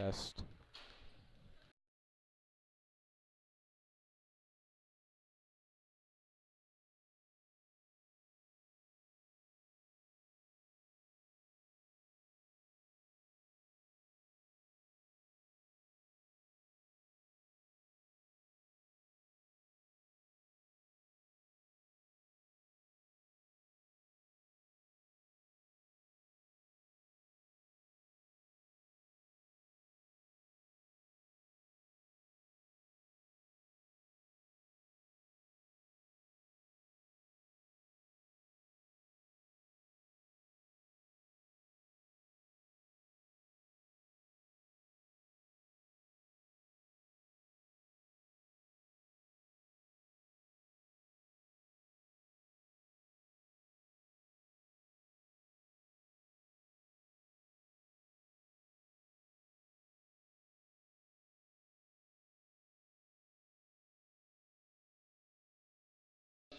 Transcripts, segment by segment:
Test.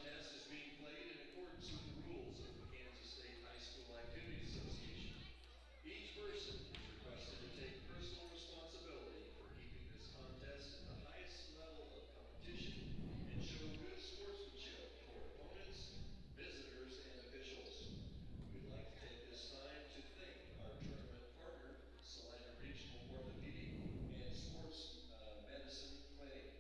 Test is being played in accordance with the rules of the Kansas State High School Activities Association. Each person is requested to take personal responsibility for keeping this contest at the highest level of competition and show good sportsmanship toward opponents, visitors, and officials. We'd like to take this time to thank our tournament partner, Salina Regional Orthopedic and Sports Medicine Clinic.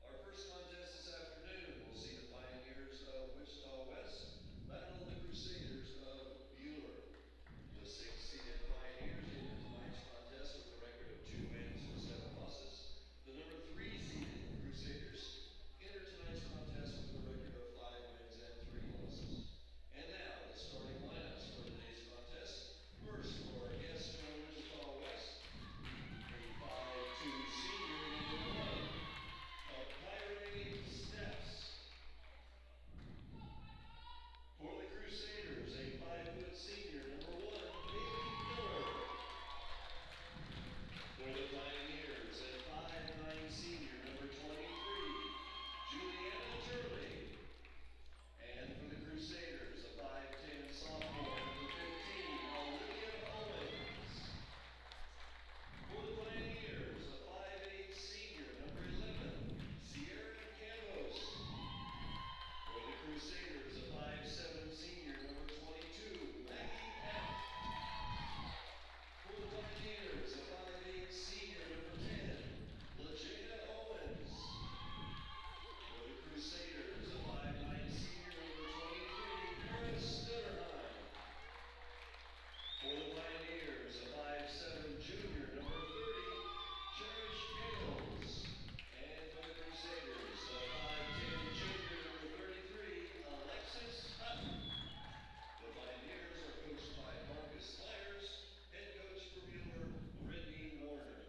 Our first contest this afternoon will see the Pioneers of Wichita West battle the Crusaders of Buhler. The 6th-seeded Pioneers enter tonight's contest with a record of 2 wins and 7 losses. The number 3-seeded Crusaders enter tonight's contest with a record of 5 wins and 3 losses. And now, the starting lineups for today's contest. First, for our guests from Wichita West, a 5'2" senior number 1. Steps. For the Crusaders, a 5-foot senior, number 1, Haley Miller. For the Pioneers, a 5'9" senior, number 23, Juliana Turley. And for the Crusaders, a 5'10" sophomore, number 15, Olivia Owens. For the Pioneers, a 5'8" senior, number 11, Sierra Campos. For the Crusaders, a 5'7" senior, number 22, Maggie Peck. For the Pioneers, a 5'8" senior, number 10, LaJada Owens. For the Crusaders, a 5'9" senior, number 23, Paris Stutterheim. For the Pioneers, a 5'7" junior, number 30, Cherish Gales. And for the Crusaders, a 5'10" junior, number 33, Alexis Hutton. The Pioneers are coached by Marcus Myers, head coach for Buhler, Brittany Warner.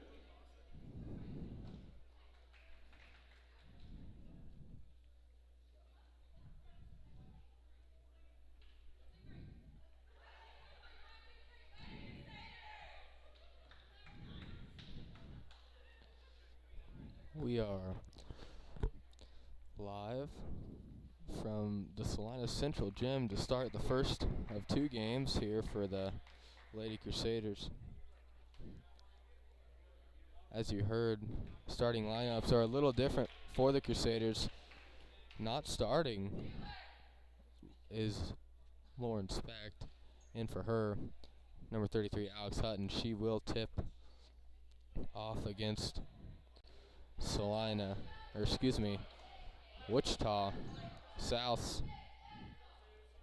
We are live from the Salina Central Gym to start the first of 2 games here for the Lady Crusaders. As you heard, starting lineups are a little different for the Crusaders. Not starting is Lauren Specht, and for her, number 33, Alex Hutton. She will tip off against Wichita South's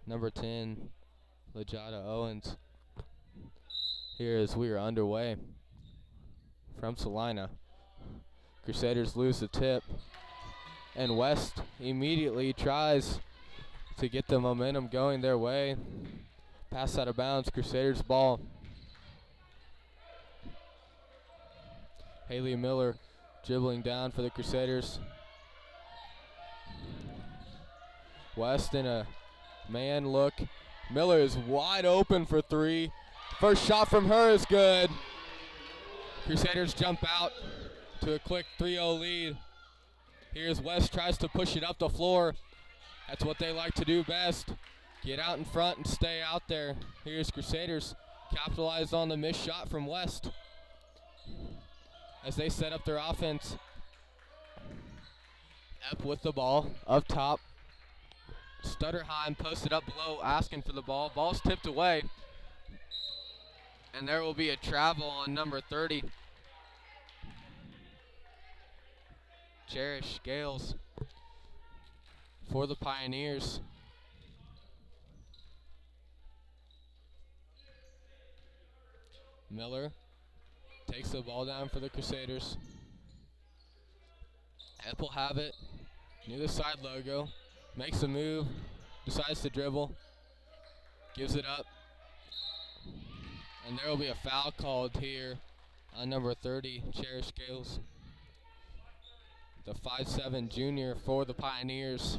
number 10, LaJada Owens. Here as we are underway from Salina. Crusaders lose the tip, and West immediately tries to get the momentum going their way. Pass out of bounds, Crusaders ball. Haley Miller dribbling down for the Crusaders. West in a man look. Miller is wide open for 3. First shot from her is good. Crusaders jump out to a quick 3-0 lead. Here's West, tries to push it up the floor. That's what they like to do best. Get out in front and stay out there. Here's Crusaders, capitalized on the missed shot from West. as they set up their offense. Epp with the ball up top. Stutterheim posted up below asking for the ball. Ball's tipped away. And there will be a travel on number 30. Cherish Gales for the Pioneers. Miller takes the ball down for the Crusaders. Epp will have it near the side logo. Makes a move. Decides to dribble. Gives it up. And there will be a foul called here on number 30, Cherish Gales. The 5'7" junior for the Pioneers.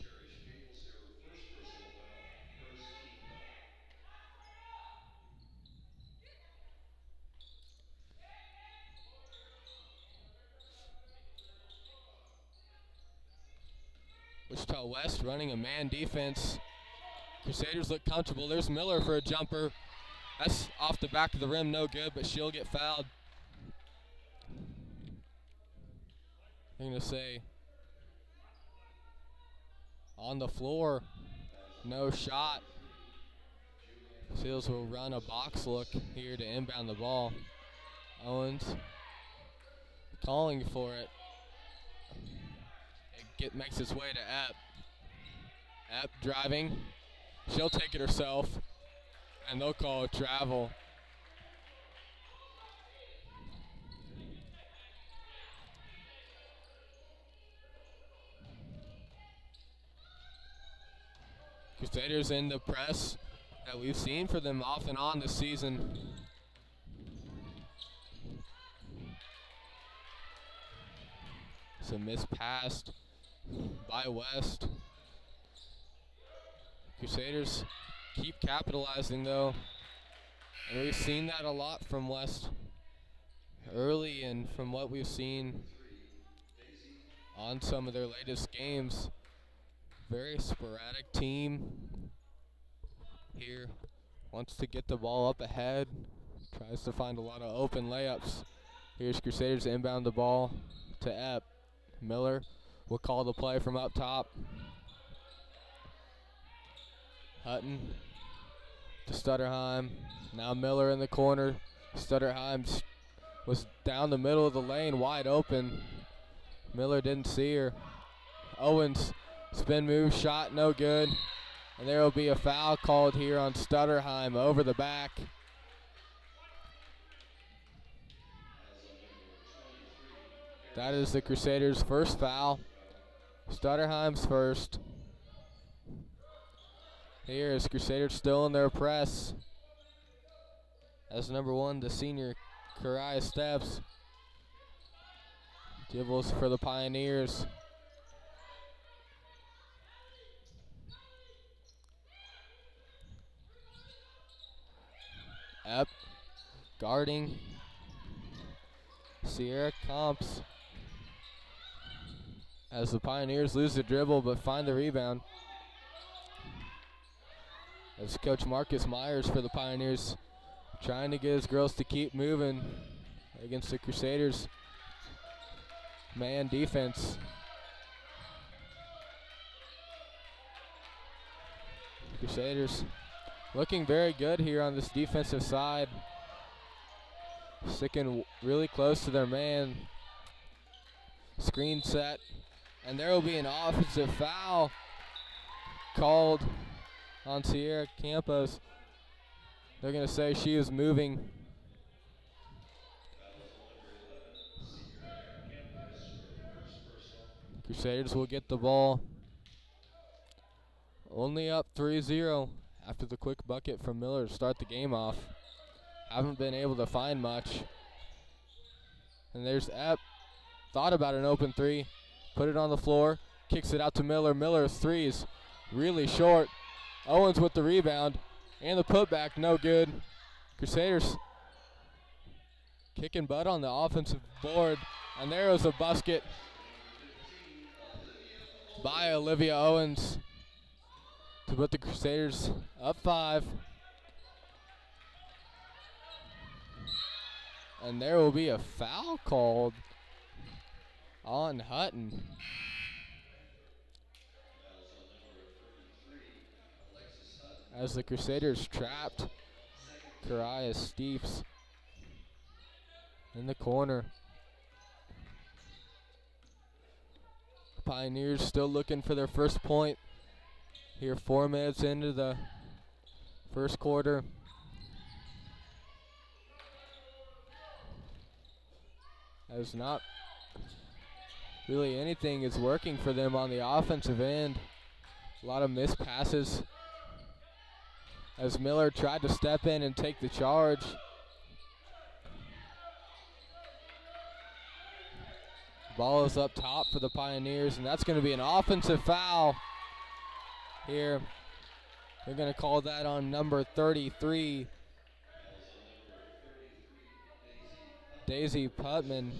Wichita West running a man defense. Crusaders look comfortable. There's Miller for a jumper. That's off the back of the rim, no good, but she'll get fouled. I'm going to say on the floor, no shot. Seals will run a box look here to inbound the ball. Owens calling for it. Makes its way to Epp. Epp driving. She'll take it herself, and they'll call a travel. Crusaders in the press that we've seen for them off and on this season. It's a miss pass by West. Crusaders keep capitalizing though. And we've seen that a lot from West early, and from what we've seen on some of their latest games. Very sporadic team here. Wants to get the ball up ahead. Tries to find a lot of open layups. Here's Crusaders inbound the ball to Epp. Miller will call the play from up top. Hutton to Stutterheim. Now Miller in the corner. Stutterheim was down the middle of the lane, wide open. Miller didn't see her. Owens, spin move, shot, no good. And there will be a foul called here on Stutterheim over the back. That is the Crusaders' first foul. Stutterheim's first. Here is Crusaders still in their press. As number 1, the senior Kariah Steps. Dribbles for the Pioneers. Epp guarding. Sierra Comps. As the Pioneers lose the dribble but find the rebound. As Coach Marcus Myers for the Pioneers trying to get his girls to keep moving against the Crusaders man defense. Crusaders looking very good here on this defensive side. Sticking really close to their man. Screen set. And there will be an offensive foul called on Sierra Campos. They're going to say she is moving. Crusaders will get the ball. Only up 3-0 after the quick bucket from Miller to start the game off. Haven't been able to find much. And there's Epp. Thought about an open three. Put it on the floor. Kicks it out to Miller. Miller's threes really short. Owens with the rebound. And the putback, no good. Crusaders kicking butt on the offensive board. And there was a basket by Olivia Owens to put the Crusaders up 5. And there will be a foul called on Hutton. Fouls on number 33, Alexis Hutton. As the Crusaders trapped Kariah Steeps in the corner. Pioneers still looking for their first point. Here 4 minutes into the first quarter. As not really anything is working for them on the offensive end. A lot of missed passes as Miller tried to step in and take the charge. Ball is up top for the Pioneers, and that's going to be an offensive foul here. They're going to call that on number 33, Daisy Putman.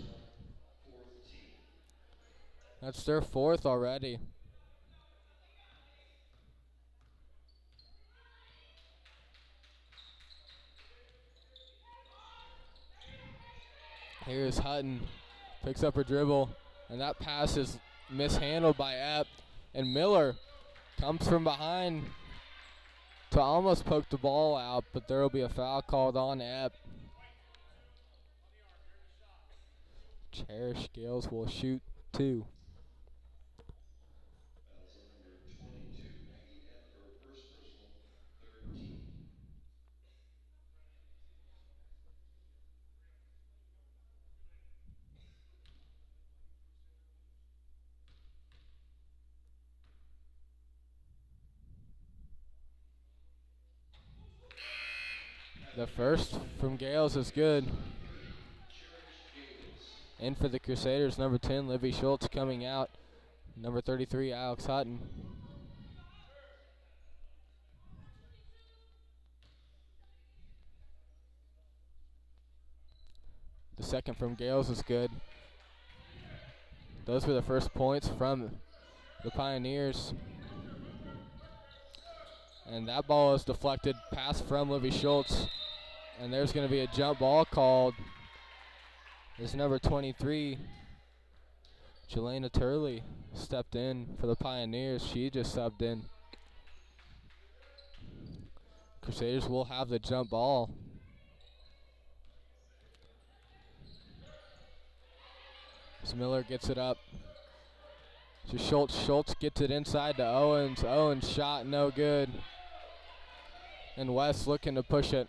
That's their fourth already. Here's Hutton, picks up her dribble, and that pass is mishandled by Epp. And Miller comes from behind to almost poke the ball out, but there will be a foul called on Epp. Cherish Gales will shoot 2. Fouls on number 22, Maggie Epp, her first personal, third team. The first from Gales is good. In for the Crusaders, number 10, Livy Schultz coming out. Number 33, Alex Hutton. The second from Gales is good. Those were the first points from the Pioneers. And that ball is deflected, pass from Livy Schultz. And there's going to be a jump ball called. This number 23, Jelena Turley, stepped in for the Pioneers. She just subbed in. Crusaders will have the jump ball. As Miller gets it up to Schultz. Schultz gets it inside to Owens. Owens shot no good. And West looking to push it.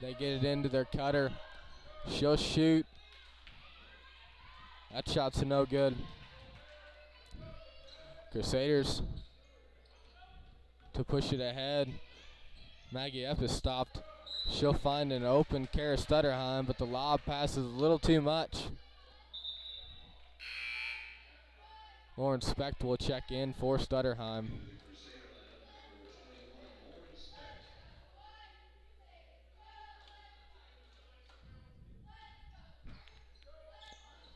They get it into their cutter. She'll shoot. That shot's no good. Crusaders to push it ahead. Maggie Epp is stopped. She'll find an open Kara Stutterheim, but the lob passes a little too much. Lauren Specht will check in for Stutterheim.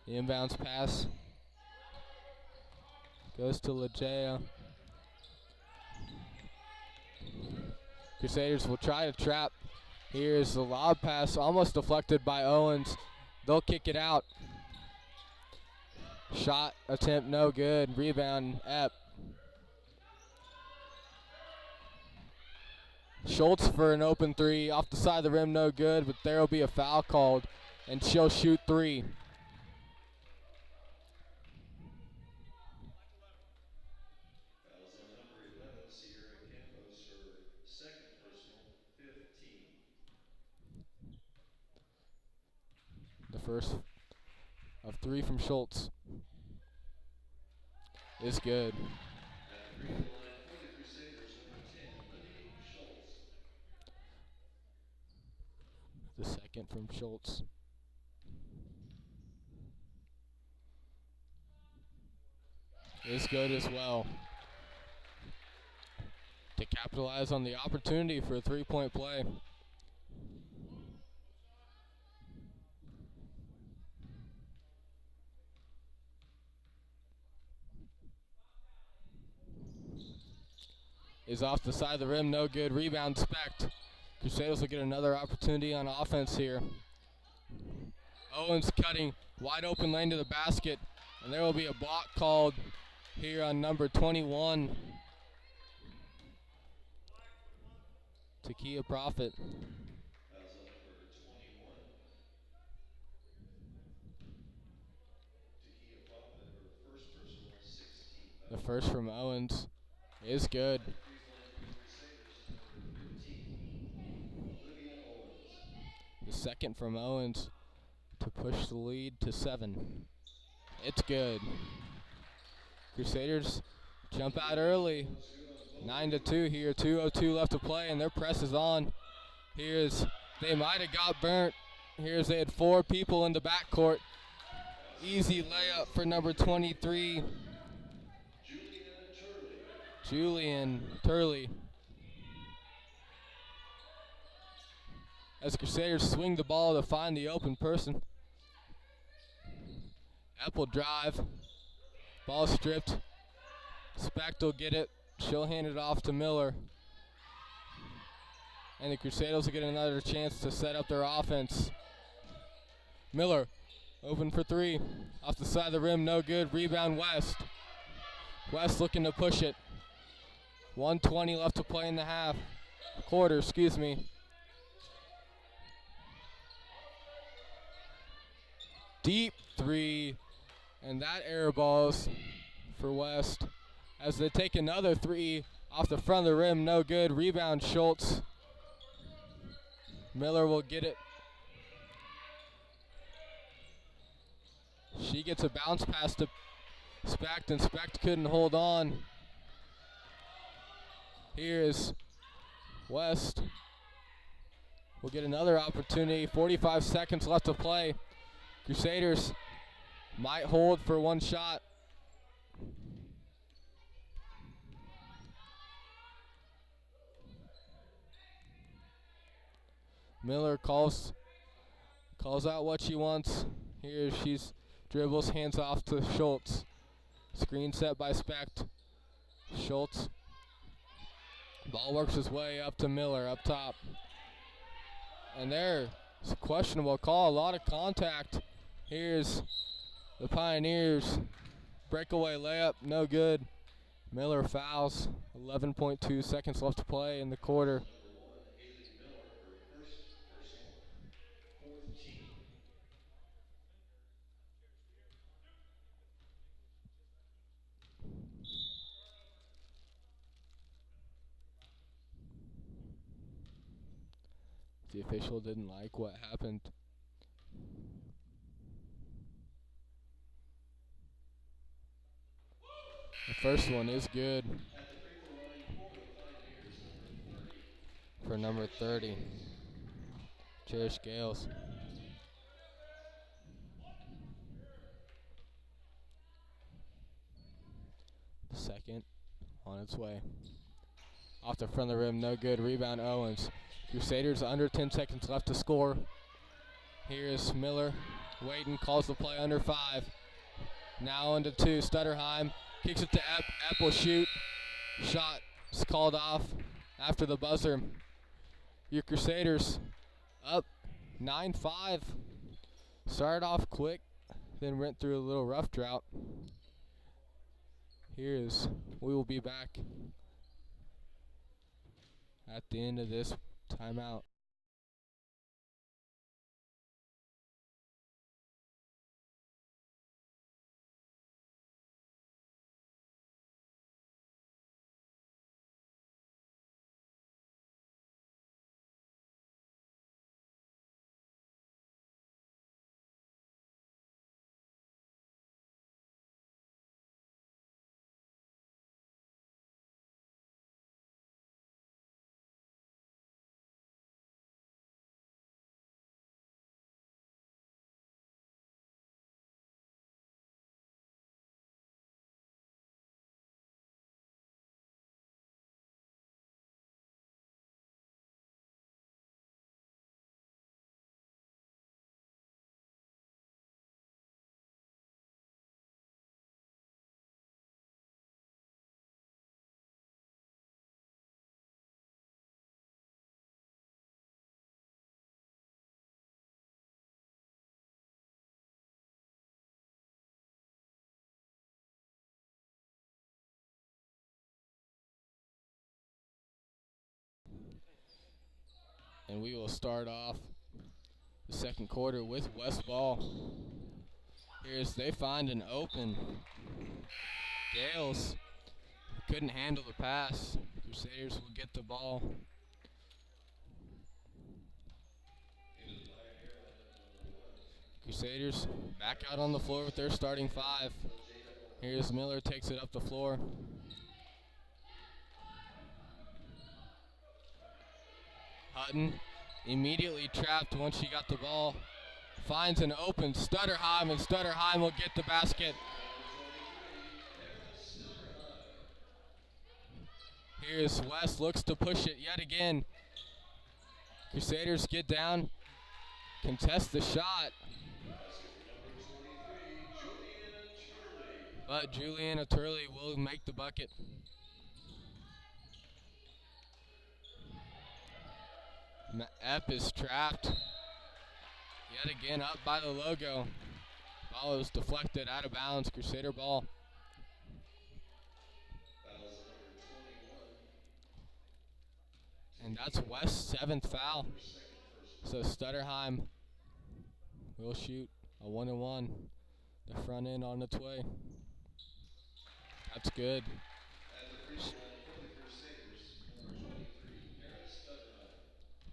The inbounds pass goes to Legea. Crusaders will try to trap. Here's the lob pass, almost deflected by Owens. They'll kick it out. Shot attempt no good. Rebound Epp. Schultz for an open three. Off the side of the rim, no good, but there will be a foul called, and she'll shoot 3. Fouls on number 11, Sierra Campos, her second personal, 15. The first of 3 from Schultz is good. At the free throw line for the Crusaders, number 10, Livy Schultz. The second from Schultz. Is good as well. To capitalize on the opportunity for a 3-point play. Is off the side of the rim, no good. Rebound Specht. Crusaders will get another opportunity on offense here. Owens cutting wide open lane to the basket, and there will be a block called here on number 21, Takia Prophet. Fouls on number 21. Takia Prophet, her first personal, 16 The fouls. first from Owens is good. Freeze line for the Crusaders, number 15, Olivia Owens. The second from Owens to push the lead to 7. It's good. Crusaders jump out early. 9-2 here. 2:02 left to play, and their press is on. They might have got burnt. They had 4 people in the backcourt. Easy layup for number 23, Julian Turley. As Crusaders swing the ball to find the open person. Eppel drive. Ball stripped. Specht will get it. She'll hand it off to Miller. And the Crusaders will get another chance to set up their offense. Miller, open for 3. Off the side of the rim, no good. Rebound West. West looking to push it. 1:20 left to play in the quarter, excuse me. Deep 3, and that air balls for West as they take another 3 off the front of the rim, no good. Rebound Schultz. Miller will get it. She gets a bounce pass to Specht, and Specht couldn't hold on. Here's West. We'll get another opportunity. 45 seconds left to play. Crusaders might hold for one shot. Miller calls out what she wants. Here she's dribbles, hands off to Schultz. Screen set by Specht. Schultz. Ball works his way up to Miller up top. And there's a questionable call, a lot of contact. Here's the Pioneers. Breakaway layup, no good. Miller fouls. 11.2 seconds left to play in the quarter. The official didn't like what happened. The first one is good for number 30, Cherish Gales. The second on its way. Off the front of the rim, no good. Rebound Owens. Crusaders under 10 seconds left to score. Here's Miller. Waiting, calls the play under 5. Now into 2. Stutterheim kicks it to Epp. Epp will shoot. Shot is called off after the buzzer. Your Crusaders up 9-5. Started off quick, then went through a little rough drought. We will be back at the end of this timeout. And we will start off the second quarter with West ball. Here's they find an open. Gales couldn't handle the pass. Crusaders will get the ball. Crusaders back out on the floor with their starting five. Here's Miller, takes it up the floor. Hutton immediately trapped once she got the ball. Finds an open Stutterheim, and Stutterheim will get the basket. Here's West, looks to push it yet again. Crusaders get down, contest the shot. But Juliana Turley will make the bucket. Epp is trapped. Yet again up by the logo. Ball is deflected out of bounds. Crusader ball. And that's West's 7th foul. So Stutterheim will shoot a 1-and-1. The front end on its way. That's good.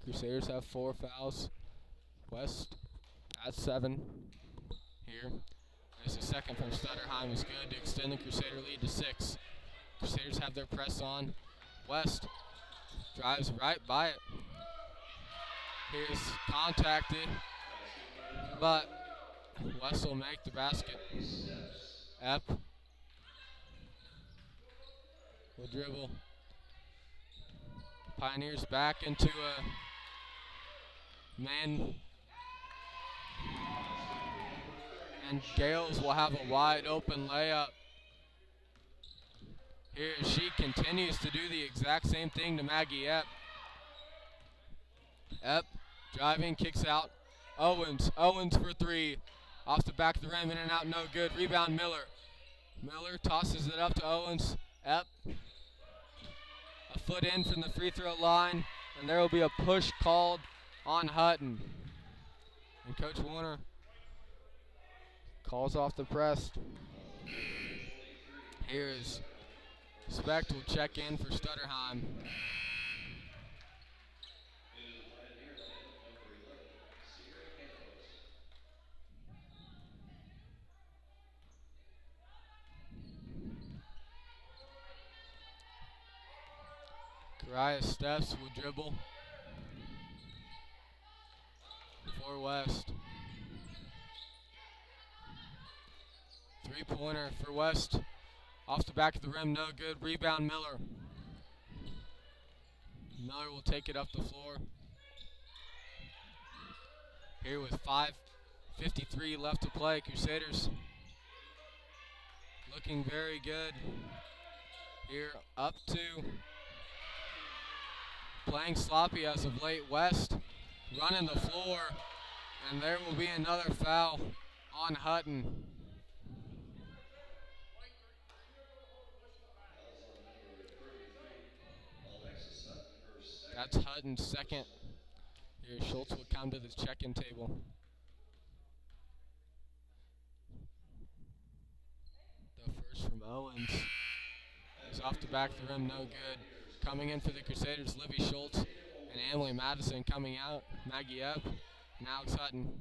Crusaders have 4 fouls. West at 7 here. There's a second from Stutterheim is good to extend the Crusader lead to 6. Crusaders have their press on. West drives right by it. Here's contacted, but West will make the basket. Epp will dribble. Pioneers back into a man. And Gales will have a wide open layup. Here she continues to do the exact same thing to Maggie Epp. Epp driving, kicks out. Owens for 3. Off the back of the rim, in and out, no good. Rebound Miller. Miller tosses it up to Owens. Epp a foot in from the free throw line, and there will be a push called on Hutton. And Coach Warner calls off the press. Here's Specht will check in for Stutterheim. Kariah Steps will dribble for West. 3-pointer for West. Off the back of the rim, no good. Rebound Miller. Miller will take it up the floor. Here with 5:53 left to play. Crusaders looking very good. Here up 2. Playing sloppy as of late. West running the floor, and there will be another foul on Hutton. That's Hutton's second. Here Schultz will come to the check-in table. The first from Owens is off the back of the rim, no good. Coming in for the Crusaders, Livy Schultz and Emily Madison coming out. Maggie Epp and Alex Hutton.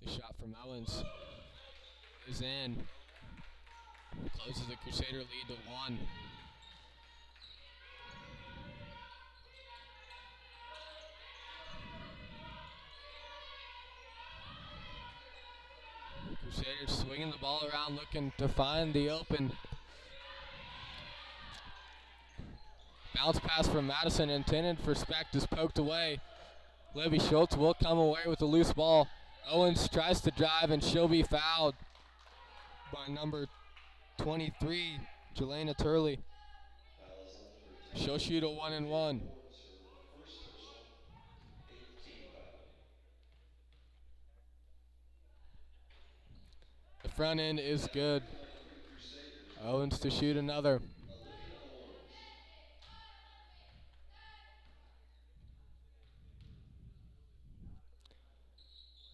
The shot from Owens is in. Closes the Crusader lead to 1. Crusaders swinging the ball around, looking to find the open. Bounce pass from Madison intended for Specht is poked away. Livy Schultz will come away with a loose ball. Owens tries to drive, and she'll be fouled by number 23, Jelena Turley. She'll shoot a 1-and-1. The front end is good. Owens to shoot another. Olivia Owens.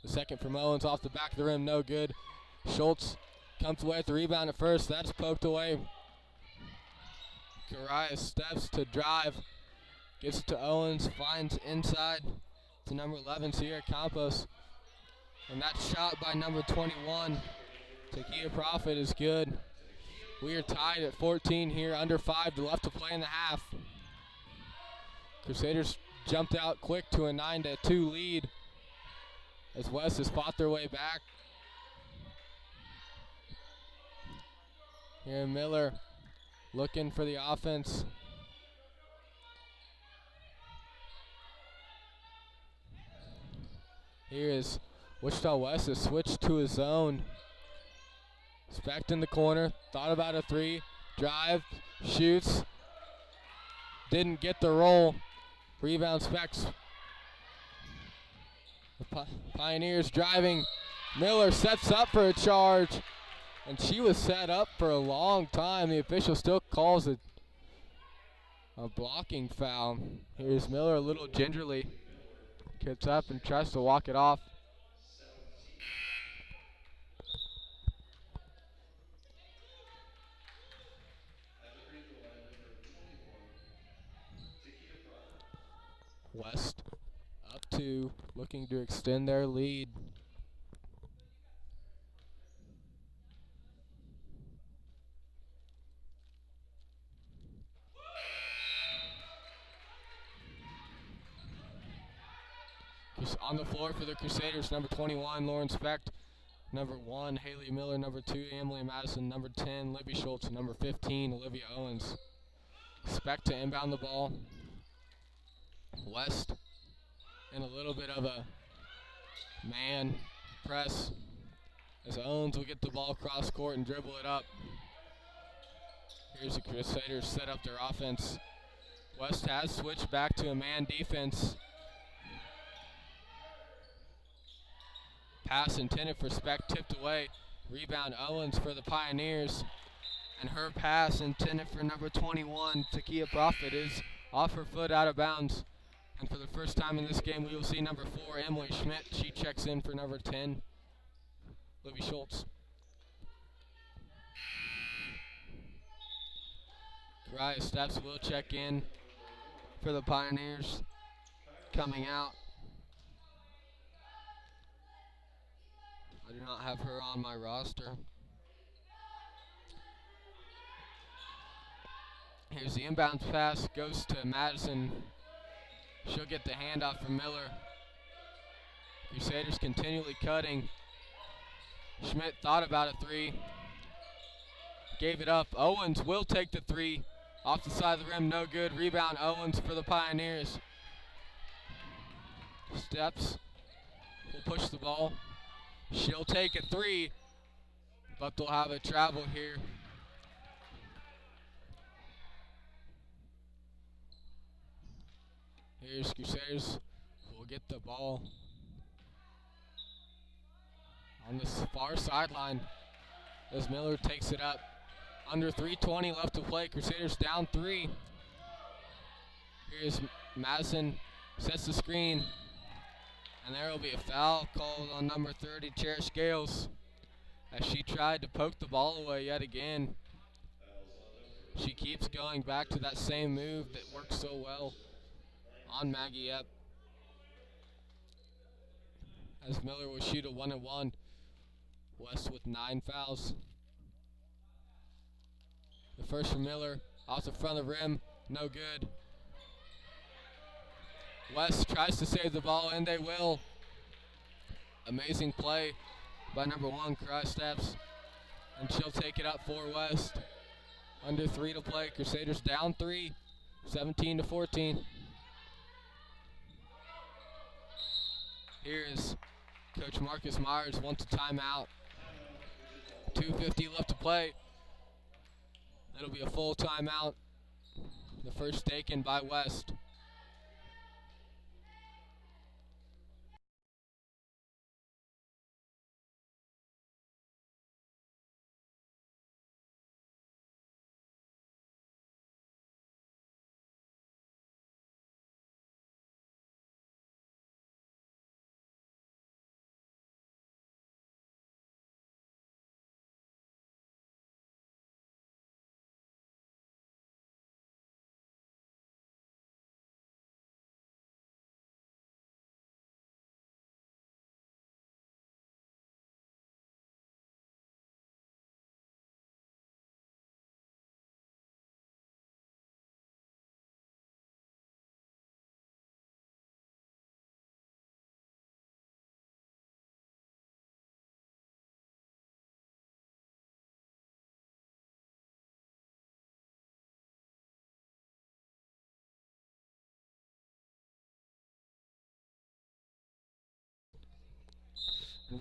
The second from Owens off the back of the rim, no good. Schultz comes away with the rebound at first. That's poked away. Kariah steps to drive. Gives it to Owens. Finds inside to number 11, Sierra Campos. And that shot by number 21, Takia Prophet, is good. We are tied at 14 here. Under 5 left to play in the half. Crusaders jumped out quick to a 9-2 lead as West has fought their way back. Here Miller looking for the offense. Here is Wichita West has switched to his zone. Specht in the corner, thought about a three, drive, shoots, didn't get the roll. Rebound Specht. The Pioneers driving. Miller sets up for a charge, and she was set up for a long time. The official still calls it a blocking foul. Here's Miller a little gingerly. Gets up and tries to walk it off. West up 2, looking to extend their lead. On the floor for the Crusaders, number 21, Lauren Specht. Number 1, Haley Miller. Number 2, Emily Madison. Number 10, Libby Schultz. Number 15, Olivia Owens. Specht to inbound the ball. West in a little bit of a man press as Owens will get the ball cross court and dribble it up. Here's the Crusaders set up their offense. West has switched back to a man defense. Pass intended for Specht, tipped away. Rebound Owens for the Pioneers. And her pass intended for number 21, Takia Prophet, is off her foot out of bounds. And for the first time in this game, we will see number 4, Emily Schmidt. She checks in for number 10, Libby Schultz. Kariah Steps will check in for the Pioneers. Coming out. I do not have her on my roster. Here's the inbounds pass, goes to Madison. She'll get the handoff from Miller. Crusaders continually cutting. Schmidt thought about a 3. Gave it up. Owens will take the 3. Off the side of the rim, no good. Rebound Owens for the Pioneers. Steps. Will push the ball. She'll take a 3, but they'll have a travel here. Here's Crusaders. We'll get the ball on this far sideline as Miller takes it up. Under 3:20 left to play. Crusaders down 3. Here's Madison, sets the screen, and there will be a foul called on number 30, Cherish Gales, as she tried to poke the ball away yet again. She keeps going back to that same move that worked so well on Maggie Epp, as Miller will shoot a 1-and-1. West with 9 fouls. The first from Miller, off the front of the rim, no good. West tries to save the ball, and they will. Amazing play by number 1, Kariah Steps, and she'll take it up for West. Under 3 to play. Crusaders down 3, 17-14. Here is Coach Marcus Myers wants a timeout. 2:50 left to play. It'll be a full timeout. The first taken by West.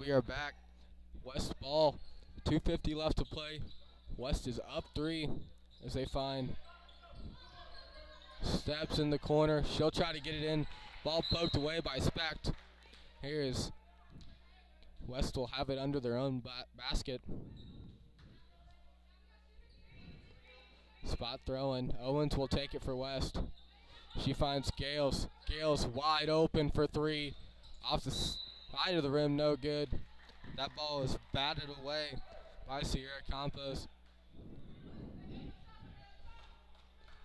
We are back. West ball. 2:50 left to play. West is up 3 as they find Steps in the corner. She'll try to get it in. Ball poked away by Specht. Here is West will have it under their own basket. Spot throwing. Owens will take it for West. She finds Gales. Gales wide open for 3. Off the side of the rim, no good. That ball is batted away by Sierra Campos.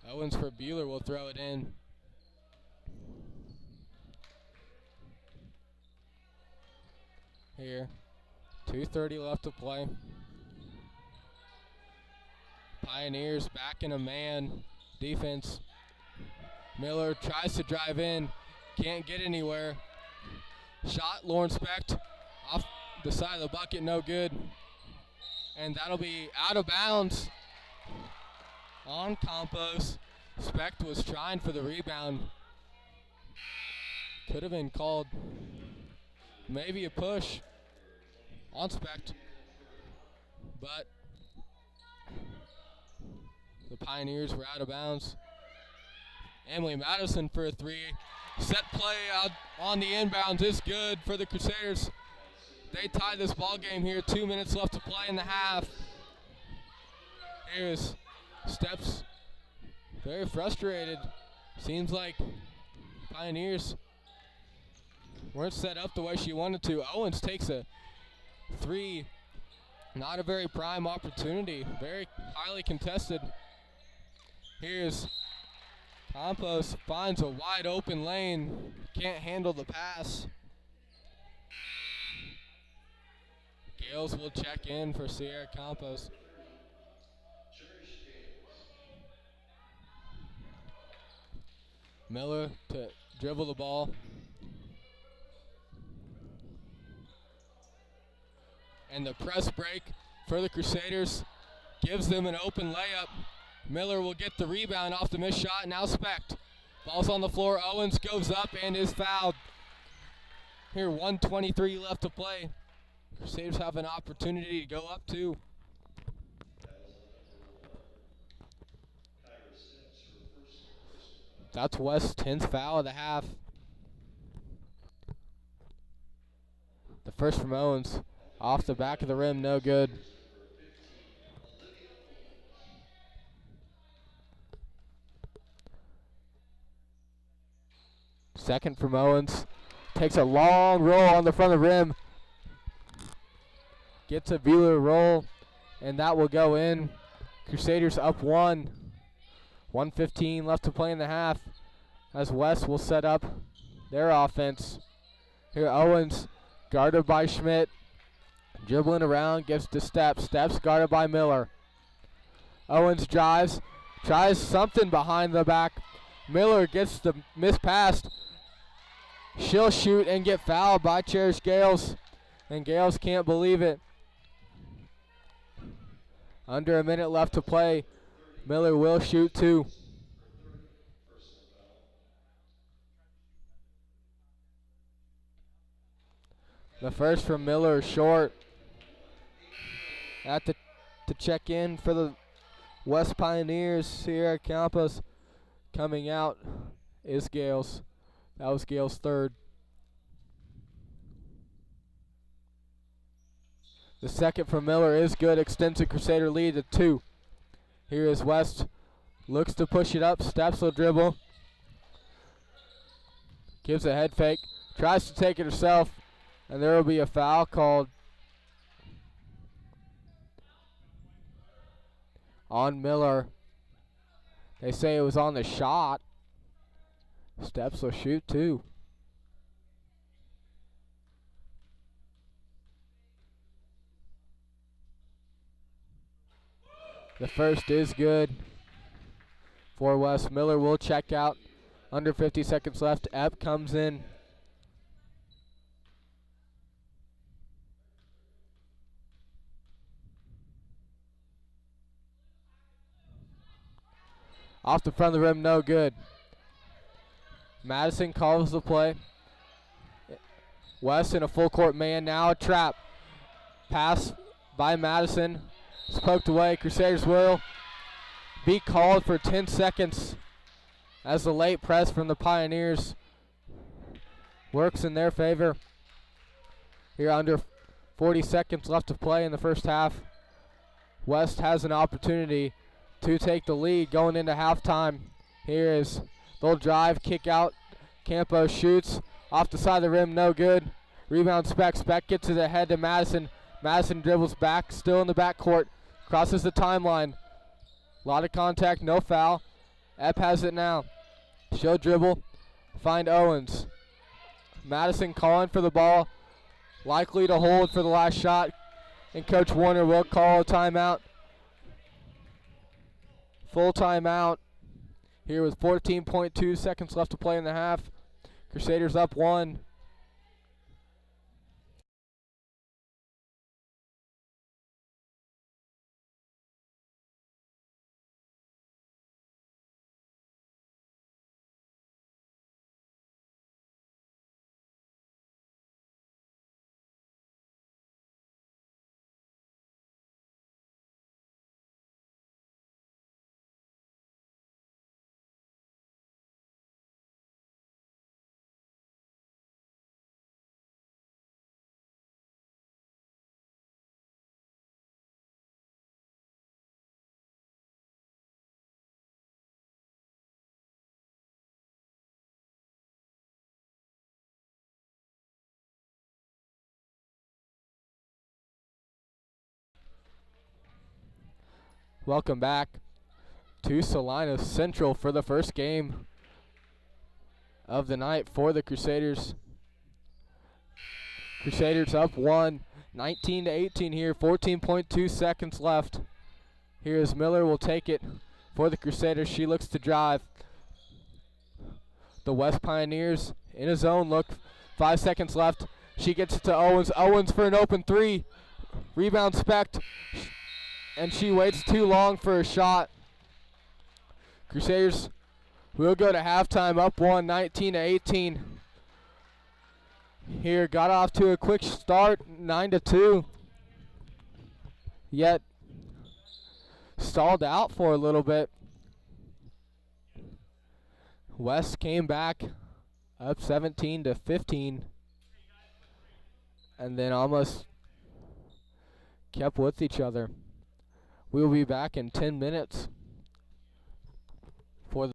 Owens for Buhler will throw it in. Here, 2:30 left to play. Pioneers back in a man defense. Miller tries to drive in, can't get anywhere. Shot, Lauren Specht off the side of the bucket, no good. And that'll be out of bounds on Campos. Specht was trying for the rebound. Could have been called maybe a push on Specht, but the Pioneers were out of bounds. Emily Madison for a 3. Set play out on the inbounds is good for the Crusaders. They tie this ball game here. 2 minutes left to play in the half. Here's Steps, very frustrated. Seems like Pioneers weren't set up the way she wanted to. Owens takes a 3. Not a very prime opportunity. Very highly contested. Here's Campos, finds a wide open lane. Can't handle the pass. Gales will check in for Sierra Campos. Miller to dribble the ball. And the press break for the Crusaders gives them an open layup. Miller will get the rebound off the missed shot. Now Specht. Ball's on the floor. Owens goes up and is fouled. Here, 1:23 left to play. Crusaders have an opportunity to go up 2. That's West's 10th foul of the half. The first from Owens. Off the back of the rim, no good. Second from Owens. Takes a long roll on the front of the rim. Gets a Buhler roll, and that will go in. Crusaders up 1. 1:15 left to play in the half as West will set up their offense. Here Owens, guarded by Schmidt. Dribbling around, gives to Steps. Steps guarded by Miller. Owens drives, tries something behind the back. Miller gets the missed pass. She'll shoot and get fouled by Cherish Gales. And Gales can't believe it. Under a minute left to play. Miller will shoot 2. The first from Miller is short. To check in for the West Pioneers, Sierra Campos. Coming out is Gales. That was Gales' 3rd. The second from Miller is good. Extends the Crusader lead to 2. Here is West. Looks to push it up. Steps will dribble. Gives a head fake. Tries to take it herself. And there will be a foul called on Miller. They say it was on the shot. Steps will shoot 2. The first is good for West. Miller will check out. Under 50 seconds left. Epp comes in. Off the front of the rim, no good. Madison calls the play. West in a full court man now. Trap. Pass by Madison. It's poked away. Crusaders will be called for 10 seconds as the late press from the Pioneers works in their favor. Here under 40 seconds left to play in the first half. West has an opportunity to take the lead going into halftime. Here is they'll drive, kick out. Campo shoots off the side of the rim, no good. Rebound Speck. Speck gets it ahead to Madison. Madison dribbles back, still in the backcourt. Crosses the timeline. A lot of contact, no foul. Epp has it now. She'll dribble, find Owens. Madison calling for the ball, likely to hold for the last shot, and Coach Warner will call a timeout. Full timeout here with 14.2 seconds left to play in the half. Crusaders up 1. Welcome back to Salina Central for the first game of the night for the Crusaders. Crusaders up 1, 19-18 here, 14.2 seconds left. Here is Miller, will take it for the Crusaders. She looks to drive. The West Pioneers in a zone look, 5 seconds left. She gets it to Owens. Owens for an open 3. Rebound Specht, and she waits too long for a shot. Crusaders will go to halftime up 1, 19-18. Here, got off to a quick start, 9-2. Yet stalled out for a little bit. West came back up 17-15, and then almost kept with each other. We'll be back in 10 minutes for the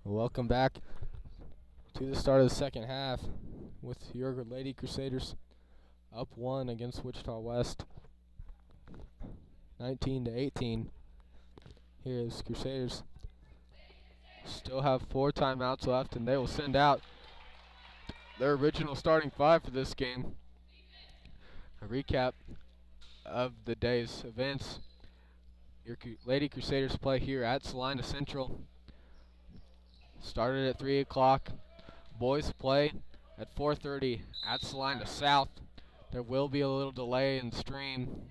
Welcome back to the start of the second half with your Lady Crusaders up 1 against Wichita West, 19-18. Here's Crusaders. Still have 4 timeouts left, and they will send out their original starting 5 for this game. A recap of the day's events. Your Lady Crusaders play here at Salina Central. Started at 3 o'clock. Boys play at 4:30 at Salina South. There will be a little delay in stream,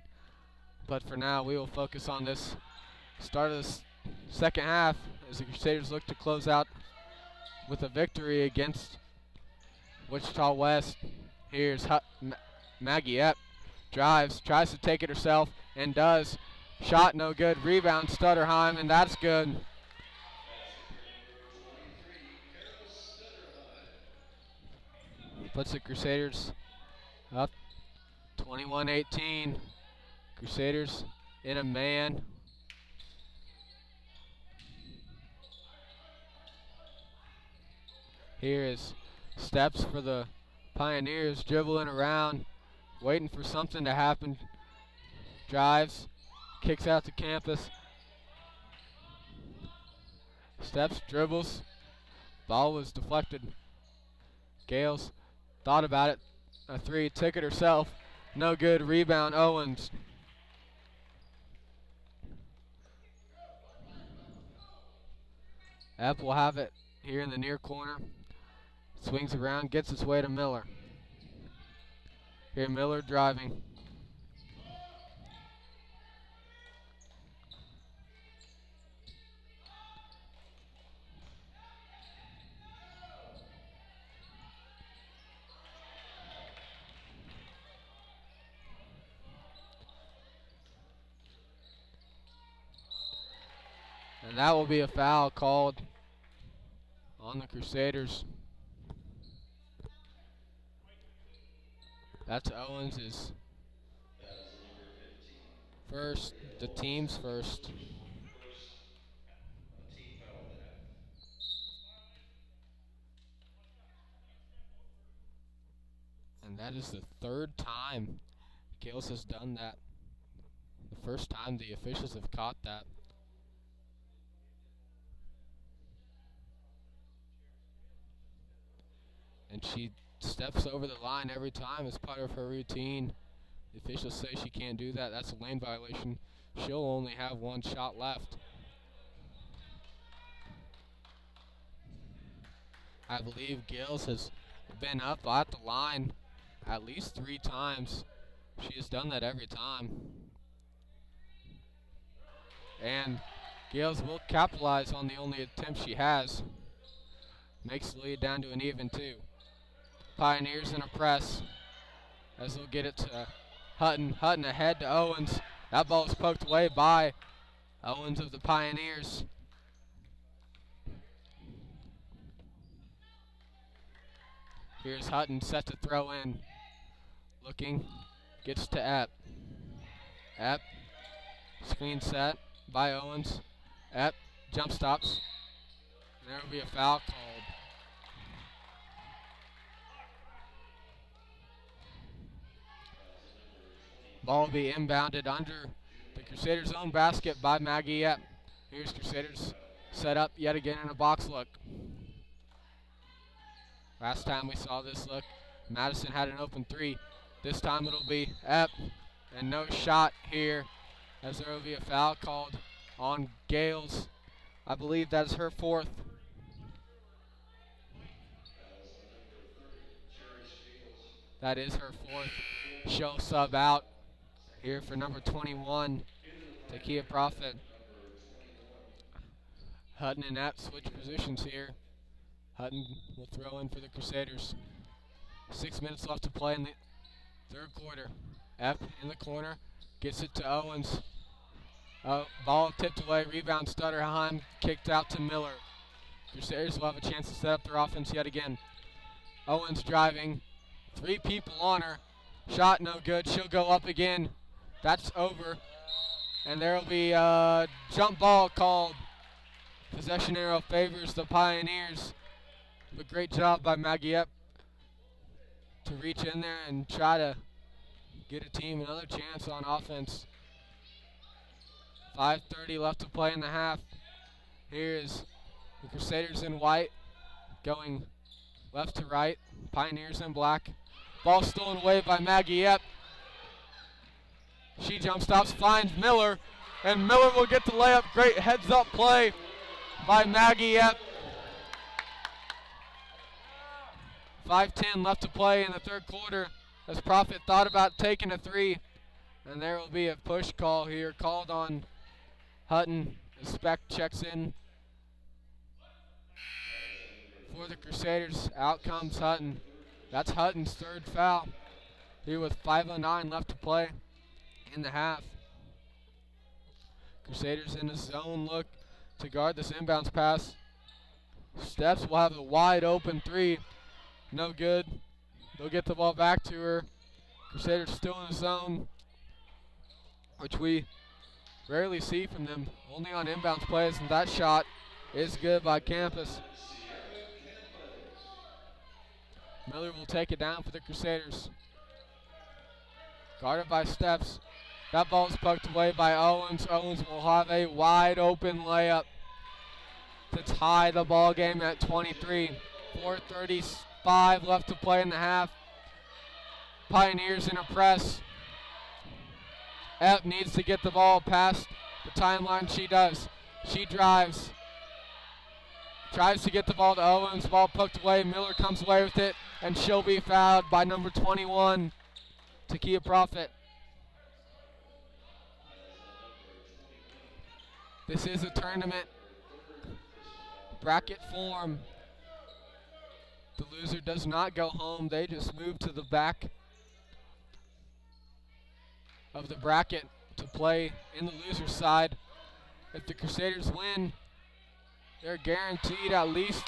but for now we will focus on this start of the second half as the Crusaders look to close out with a victory against Wichita West. Here's Maggie Epp. Drives, tries to take it herself, and does. Shot no good. Rebound Stutterheim, and that's good. Puts the Crusaders up 21-18. Crusaders in a man. Here is steps for the Pioneers, dribbling around, waiting for something to happen. Drives, kicks out to campus. Steps, dribbles. Ball was deflected. Gales thought about it. A 3, took it herself. No good. Rebound, Owens. Epp will have it here in the near corner. Swings around, gets its way to Miller. Here Miller driving. And that will be a foul called on the Crusaders. That's Owens' first, the team's first. And that is the 3rd time Gales has done that. The first time the officials have caught that. And she steps over the line every time as part of her routine. The officials say she can't do that. That's a lane violation. She'll only have 1 shot left. I believe Gales has been up at the line at least 3 times. She has done that every time. And Gales will capitalize on the only attempt she has. Makes the lead down to an even 2. Pioneers in a press as they'll get it to Hutton. Hutton ahead to Owens. That ball is poked away by Owens of the Pioneers. Here's Hutton set to throw in. Looking, gets to Epp. Epp, screen set by Owens. Epp, jump stops. And there will be a foul called. Ball will be inbounded under the Crusaders' own basket by Maggie Epp. Here's Crusaders set up yet again in a box look. Last time we saw this look, Madison had an open 3. This time it'll be Epp, and no shot here as there will be a foul called on Gales. I believe that is her 4th. That is her 4th. She'll sub out here for number 21, Takia Prophet. Hutton and Epp switch positions here. Hutton will throw in for the Crusaders. 6 minutes left to play in the 3rd quarter. Epp in the corner, gets it to Owens. Ball tipped away, rebound Stutterheim, kicked out to Miller. Crusaders will have a chance to set up their offense yet again. Owens driving, 3 people on her. Shot no good, she'll go up again. That's over. And there will be a jump ball called Possession arrow favors the Pioneers. But great job by Maggie Epp to reach in there and try to get a team another chance on offense. 5:30 left to play in the half. Here's the Crusaders in white going left to right. Pioneers in black. Ball stolen away by Maggie Epp. She jump stops, finds Miller, and Miller will get the layup. Great heads-up play by Maggie Epp. 5:10 left to play in the third quarter as Profit thought about taking a three. And there will be a push call here called on Hutton. The Spec checks in for the Crusaders. Out comes Hutton. That's Hutton's third foul here with 5:09 left to play in the half. Crusaders in a zone look to guard this inbounds pass. Steps will have a wide open three. No good. They'll get the ball back to her. Crusaders still in the zone, which we rarely see from them. Only on inbounds plays, and that shot is good by Campus. Miller will take it down for the Crusaders. Guarded by Steps. That ball is poked away by Owens. Owens will have a wide open layup to tie the ball game at 23. 4:35 left to play in the half. Pioneers in a press. Epp needs to get the ball past the timeline. She does. She drives. Tries to get the ball to Owens. Ball poked away. Miller comes away with it, and she'll be fouled by number 21, Takia Profit. This is a tournament bracket form. The loser does not go home. They just move to the back of the bracket to play in the loser's side. If the Crusaders win, they're guaranteed at least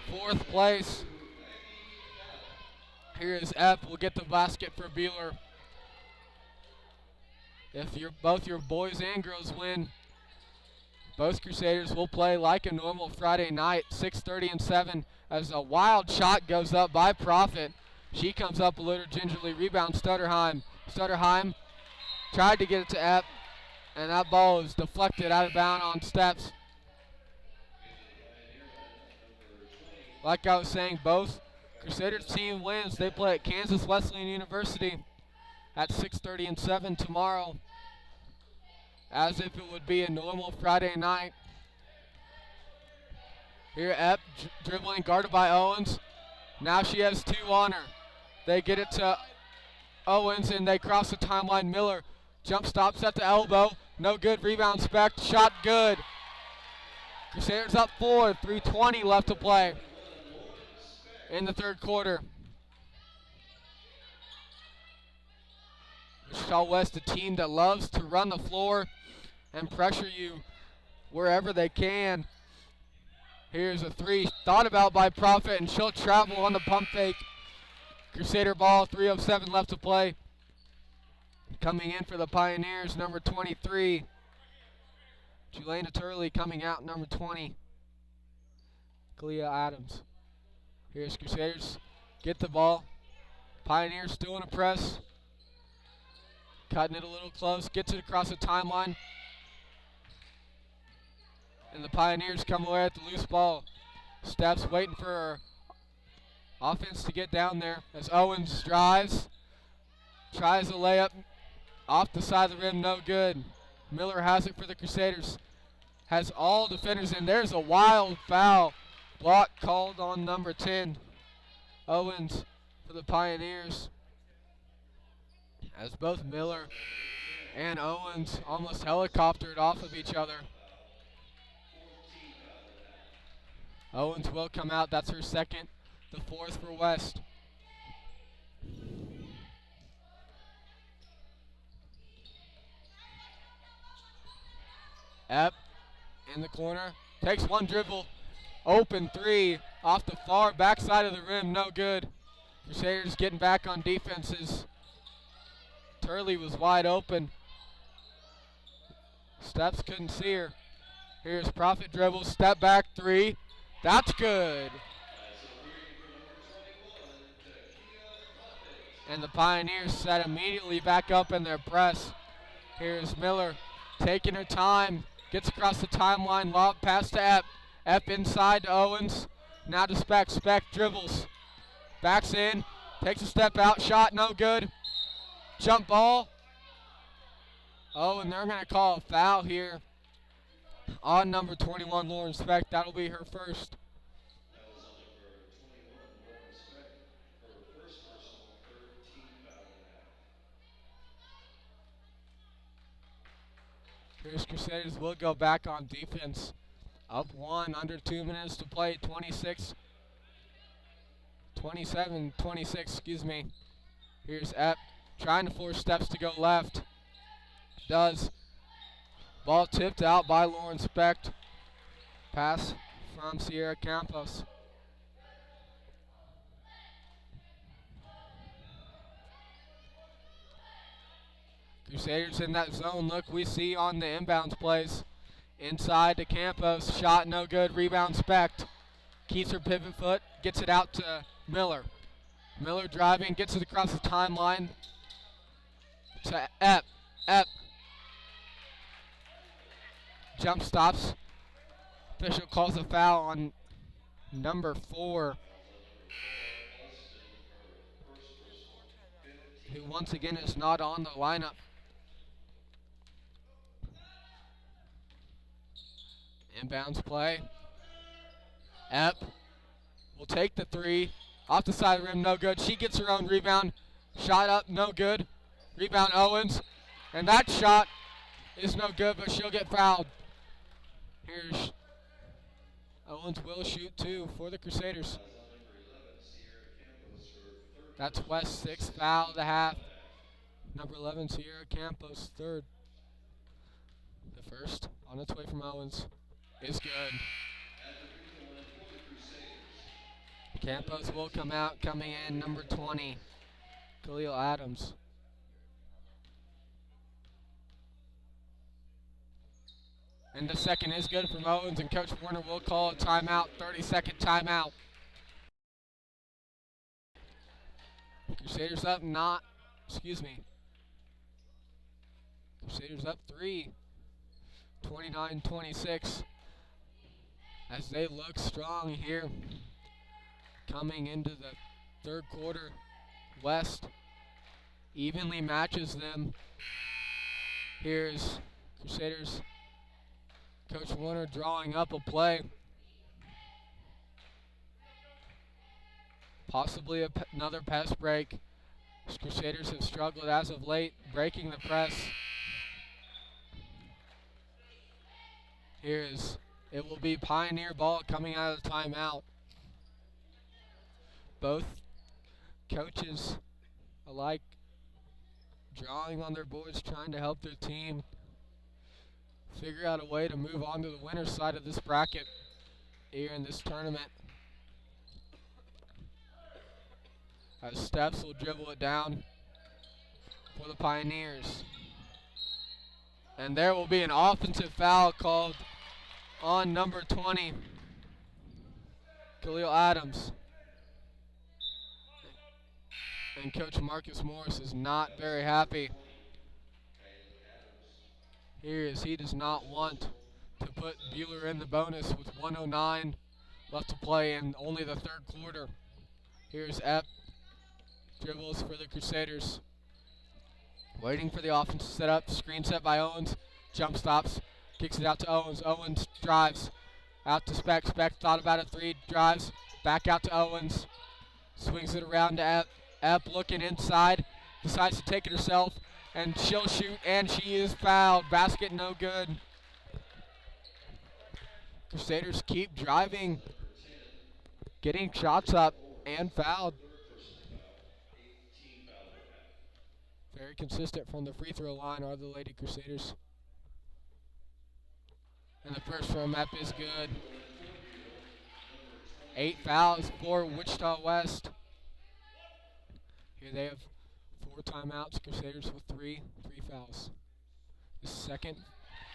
fourth place. Here is Epp. Will get the basket for Buhler. If both your boys and girls win, both Crusaders will play like a normal Friday night, 6:30 and 7, as a wild shot goes up by Profit. She comes up a little gingerly. Rebound Stutterheim. Stutterheim tried to get it to Epp, and that ball is deflected out of bounds on Steps. Like I was saying, both Crusaders team wins. They play at Kansas Wesleyan University at 6:30 and 7 tomorrow, as if it would be a normal Friday night. Here Epp dribbling, guarded by Owens. Now she has two on her. They get it to Owens, and they cross the timeline. Miller jump stops at the elbow. No good. Rebound Spec. Shot good. Crusaders up 4. 3:20 left to play in the third quarter. Wichita West, a team that loves to run the floor and pressure you wherever they can. Here's a three, thought about by Profit, and she'll travel on the pump fake. Crusader ball, 3:07 left to play. Coming in for the Pioneers, number 23. Jelena Turley coming out, number 20. Kalia Adams. Here's Crusaders, get the ball. Pioneers still in a press. Cutting it a little close, gets it across the timeline. And the Pioneers come away with the loose ball. Steps waiting for her offense to get down there as Owens drives. Tries a layup off the side of the rim, no good. Miller has it for the Crusaders. Has all defenders in. There's a wild foul. Block called on number 10. Owens for the Pioneers. As both Miller and Owens almost helicoptered off of each other. Owens will come out. That's her second, the fourth for West. Epp in the corner. Takes one dribble. Open three off the far backside of the rim. No good. Crusaders getting back on defenses. Turley was wide open. Steps couldn't see her. Here's Profit dribble, step back three. That's good. And the Pioneers set immediately back up in their press. Here's Miller taking her time, gets across the timeline, lob pass to Epp. Epp inside to Owens. Now to Speck. Speck dribbles. Backs in, takes a step out, shot no good. Jump ball. Oh, and they're going to call a foul here on number 21, Lauren Speck. That'll be her first. That was on number 21, Lauren Speck, her first personal, third team foul of the half. Here's Crusaders will go back on defense. Up one, under 2 minutes to play, 27-26, excuse me. Here's Epp trying to force steps to go left. Does. Ball tipped out by Lauren Speck. Pass from Sierra Campos. Crusaders in that zone look we see on the inbounds plays. Inside to Campos, shot no good, rebound Speck. Keeps her pivot foot, gets it out to Miller. Miller driving, gets it across the timeline to Epp. Epp jump stops. Official calls a foul on number 4, who once again is not on the lineup. Inbounds play. Epp will take the three. Off the side of the rim, no good. She gets her own rebound. Shot up, no good. Rebound Owens. And that shot is no good, but she'll get fouled. Here's Owens will shoot two for the Crusaders. That's West's 6th foul of the half. Number 11, Sierra Campos, 3rd. The first on its way from Owens is good. Campos will come out, coming in number 20, Khalil Adams. And the second is good from Owens, and Coach Warner will call a timeout, 30-second timeout. Crusaders up Crusaders up 3, 29-26, as they look strong here. Coming into the third quarter, West evenly matches them. Here's Crusaders Coach Warner drawing up a play. Possibly another pass break. Crusaders have struggled as of late, breaking the press. It will be Pioneer ball coming out of the timeout. Both coaches alike drawing on their boards, trying to help their team figure out a way to move on to the winner's side of this bracket here in this tournament. As Steps will dribble it down for the Pioneers. And there will be an offensive foul called on number 20, Khalil Adams. And Coach Marcus Morris is not very happy. He does not want to put Buhler in the bonus with 1:09 left to play in only the third quarter. Here's Epp. Dribbles for the Crusaders. Waiting for the offense to set up. Screen set by Owens. Jump stops. Kicks it out to Owens. Owens drives. Out to Speck. Speck thought about a three. Drives. Back out to Owens. Swings it around to Epp. Epp looking inside. Decides to take it herself. And she'll shoot. And she is fouled. Basket no good. Crusaders keep driving. Getting shots up. And fouled. Very consistent from the free throw line are the Lady Crusaders. And the first from Epp is good. 8 fouls for Wichita West. Here they have 4 timeouts. Crusaders with 3 fouls. The second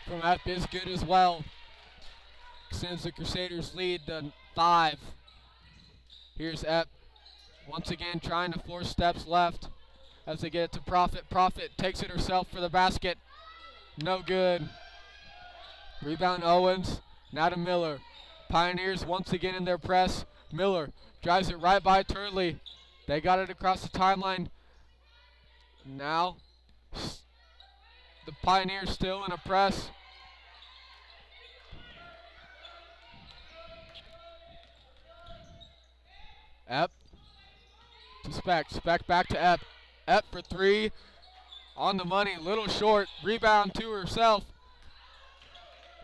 from Epp is good as well. extends the Crusaders' lead to 5. Here's Epp once again trying to force steps left as they get it to Profit. Profit takes it herself for the basket. No good. Rebound Owens. Now to Miller. Pioneers once again in their press. Miller drives it right by Turley. They got it across the timeline. Now the Pioneers still in a press. Epp to Speck. Speck back to Epp. Epp for 3. On the money, little short. Rebound to herself.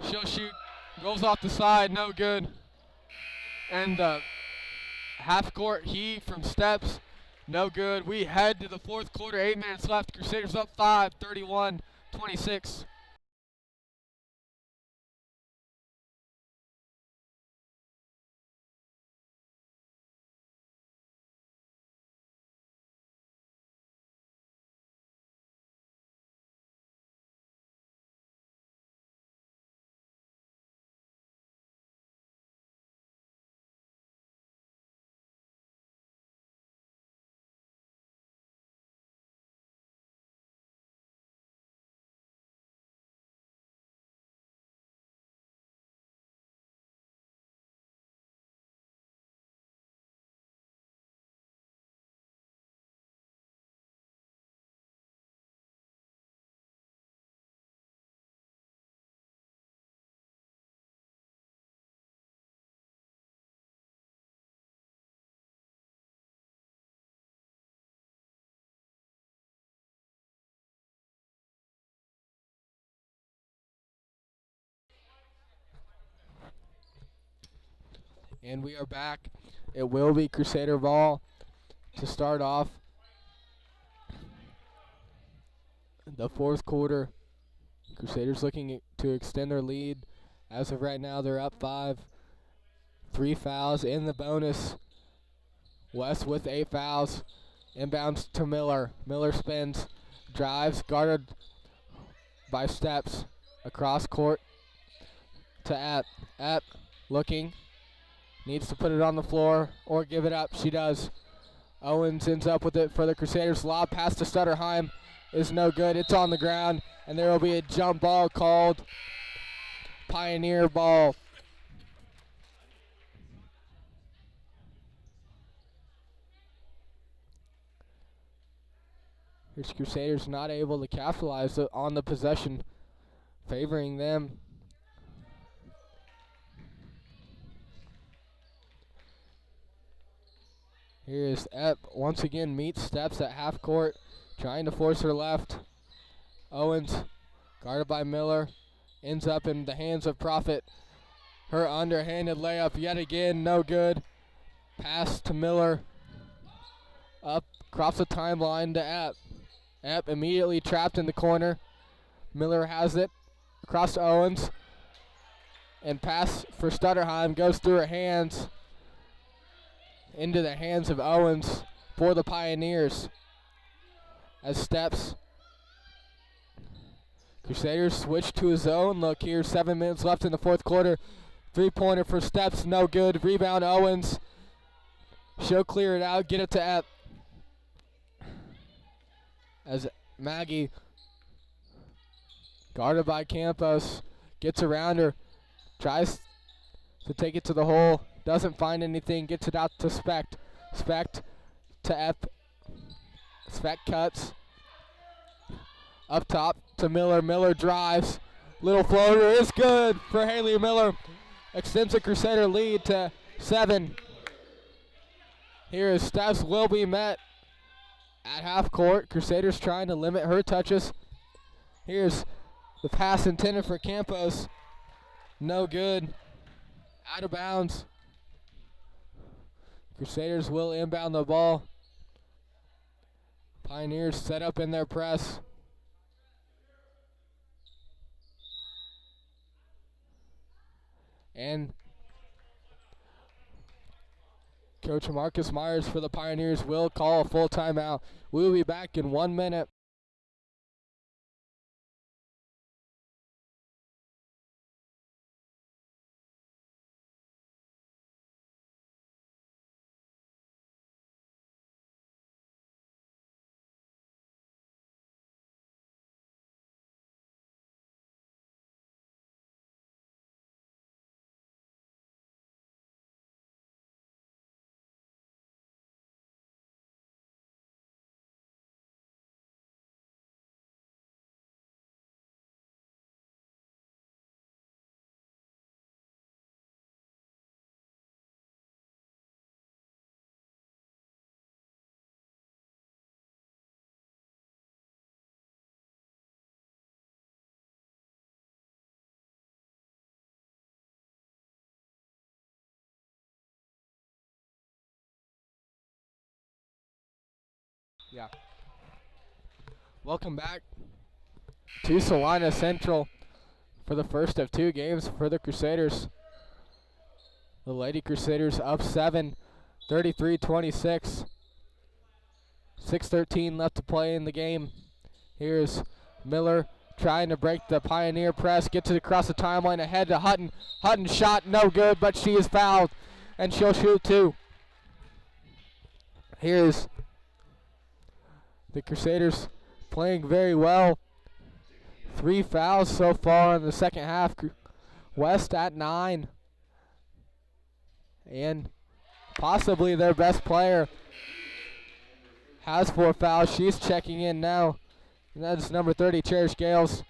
She'll shoot. Goes off the side, no good. And the half-court heave from steps, no good. We head to the fourth quarter, 8 minutes left. Crusaders up 5, 31-26. And we are back. It will be Crusader ball to start off the fourth quarter. Crusaders looking to extend their lead. As of right now, they're up 5. 3 fouls in the bonus. West with 8 fouls. Inbounds to Miller. Miller spins, drives, guarded by Steps. Across court to Epp. Epp looking. Needs to put it on the floor or give it up. She does. Owens ends up with it for the Crusaders. Lob pass to Stutterheim is no good. It's on the ground, and there will be a jump ball called. Pioneer ball. Here's Crusaders not able to capitalize on the possession, favoring them. Here is Epp once again meets Steps at half court, trying to force her left. Owens, guarded by Miller, ends up in the hands of Profit. Her underhanded layup yet again, no good. Pass to Miller. Up across the timeline to Epp. Epp immediately trapped in the corner. Miller has it across to Owens. And pass for Stutterheim goes through her hands. Into the hands of Owens for the Pioneers. As Steps. Crusaders switch to a zone look here. 7 minutes left in the fourth quarter. 3-pointer for Steps, no good. Rebound Owens. She'll clear it out, get it to Epp. As Maggie, guarded by Campos, gets around her, tries to take it to the hole, doesn't find anything, gets it out to Specht. Specht to Epp. Specht cuts. Up top to Miller. Miller drives. Little floater is good for Haley Miller. Extends the Crusader lead to 7. Here is Steps will be met at half court. Crusaders trying to limit her touches. Here's the pass intended for Campos. No good. Out of bounds. Crusaders will inbound the ball. Pioneers set up in their press. And Coach Marcus Myers for the Pioneers will call a full timeout. We will be back in 1 minute. Yeah. Welcome back to Salina Central for the first of 2 games for the Crusaders. The Lady Crusaders up 7, 33-26. 6:13 left to play in the game. Here's Miller trying to break the Pioneer press, get to across the timeline ahead to Hutton. Hutton shot no good, but she is fouled, and she'll shoot 2. Here's the Crusaders playing very well. 3 fouls so far in the second half. West at 9. And possibly their best player has 4 fouls. She's checking in now. And that's number 30, Cherish Gales.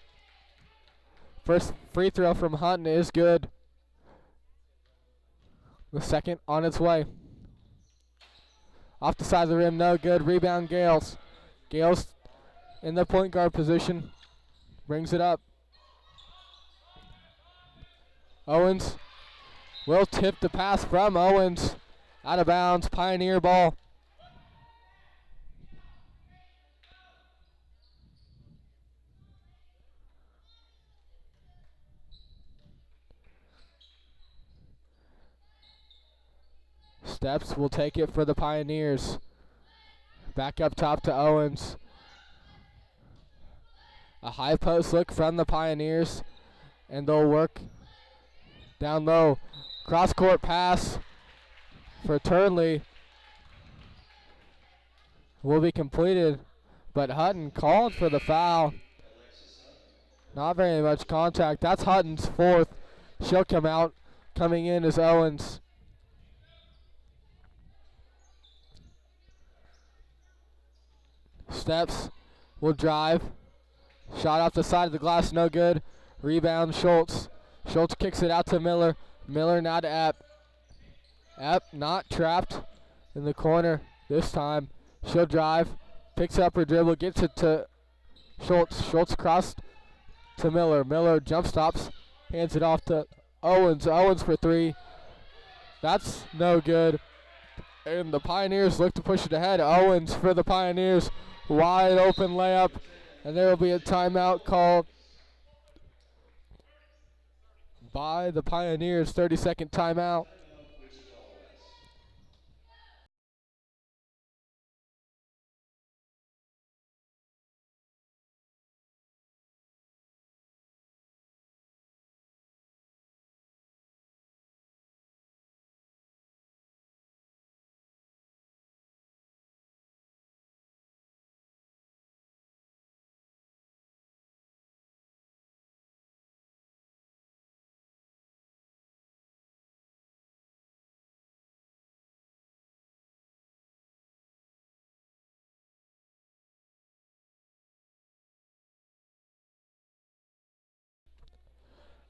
First free throw from Hutton is good. The second on its way. Off the side of the rim, no good. Rebound, Gales. Gales in the point guard position. Brings it up. Owens will tip the pass from Owens. Out of bounds, Pioneer ball. Steps will take it for the Pioneers. Back up top to Owens. A high post look from the Pioneers, and they'll work down low. Cross court pass for Turnley will be completed, but Hutton called for the foul. Not very much contact. That's Hutton's 4th. She'll come out. Coming in is Owens. Steps will drive. Shot off the side of the glass, no good. Rebound, Schultz. Schultz kicks it out to Miller. Miller now to Epp. Epp not trapped in the corner this time. She'll drive. Picks up her dribble, gets it to Schultz. Schultz crossed to Miller. Miller jump stops, hands it off to Owens. Owens for 3. That's no good. And the Pioneers look to push it ahead. Owens for the Pioneers. Wide open layup. And there will be a timeout called by the Pioneers. 30-second timeout.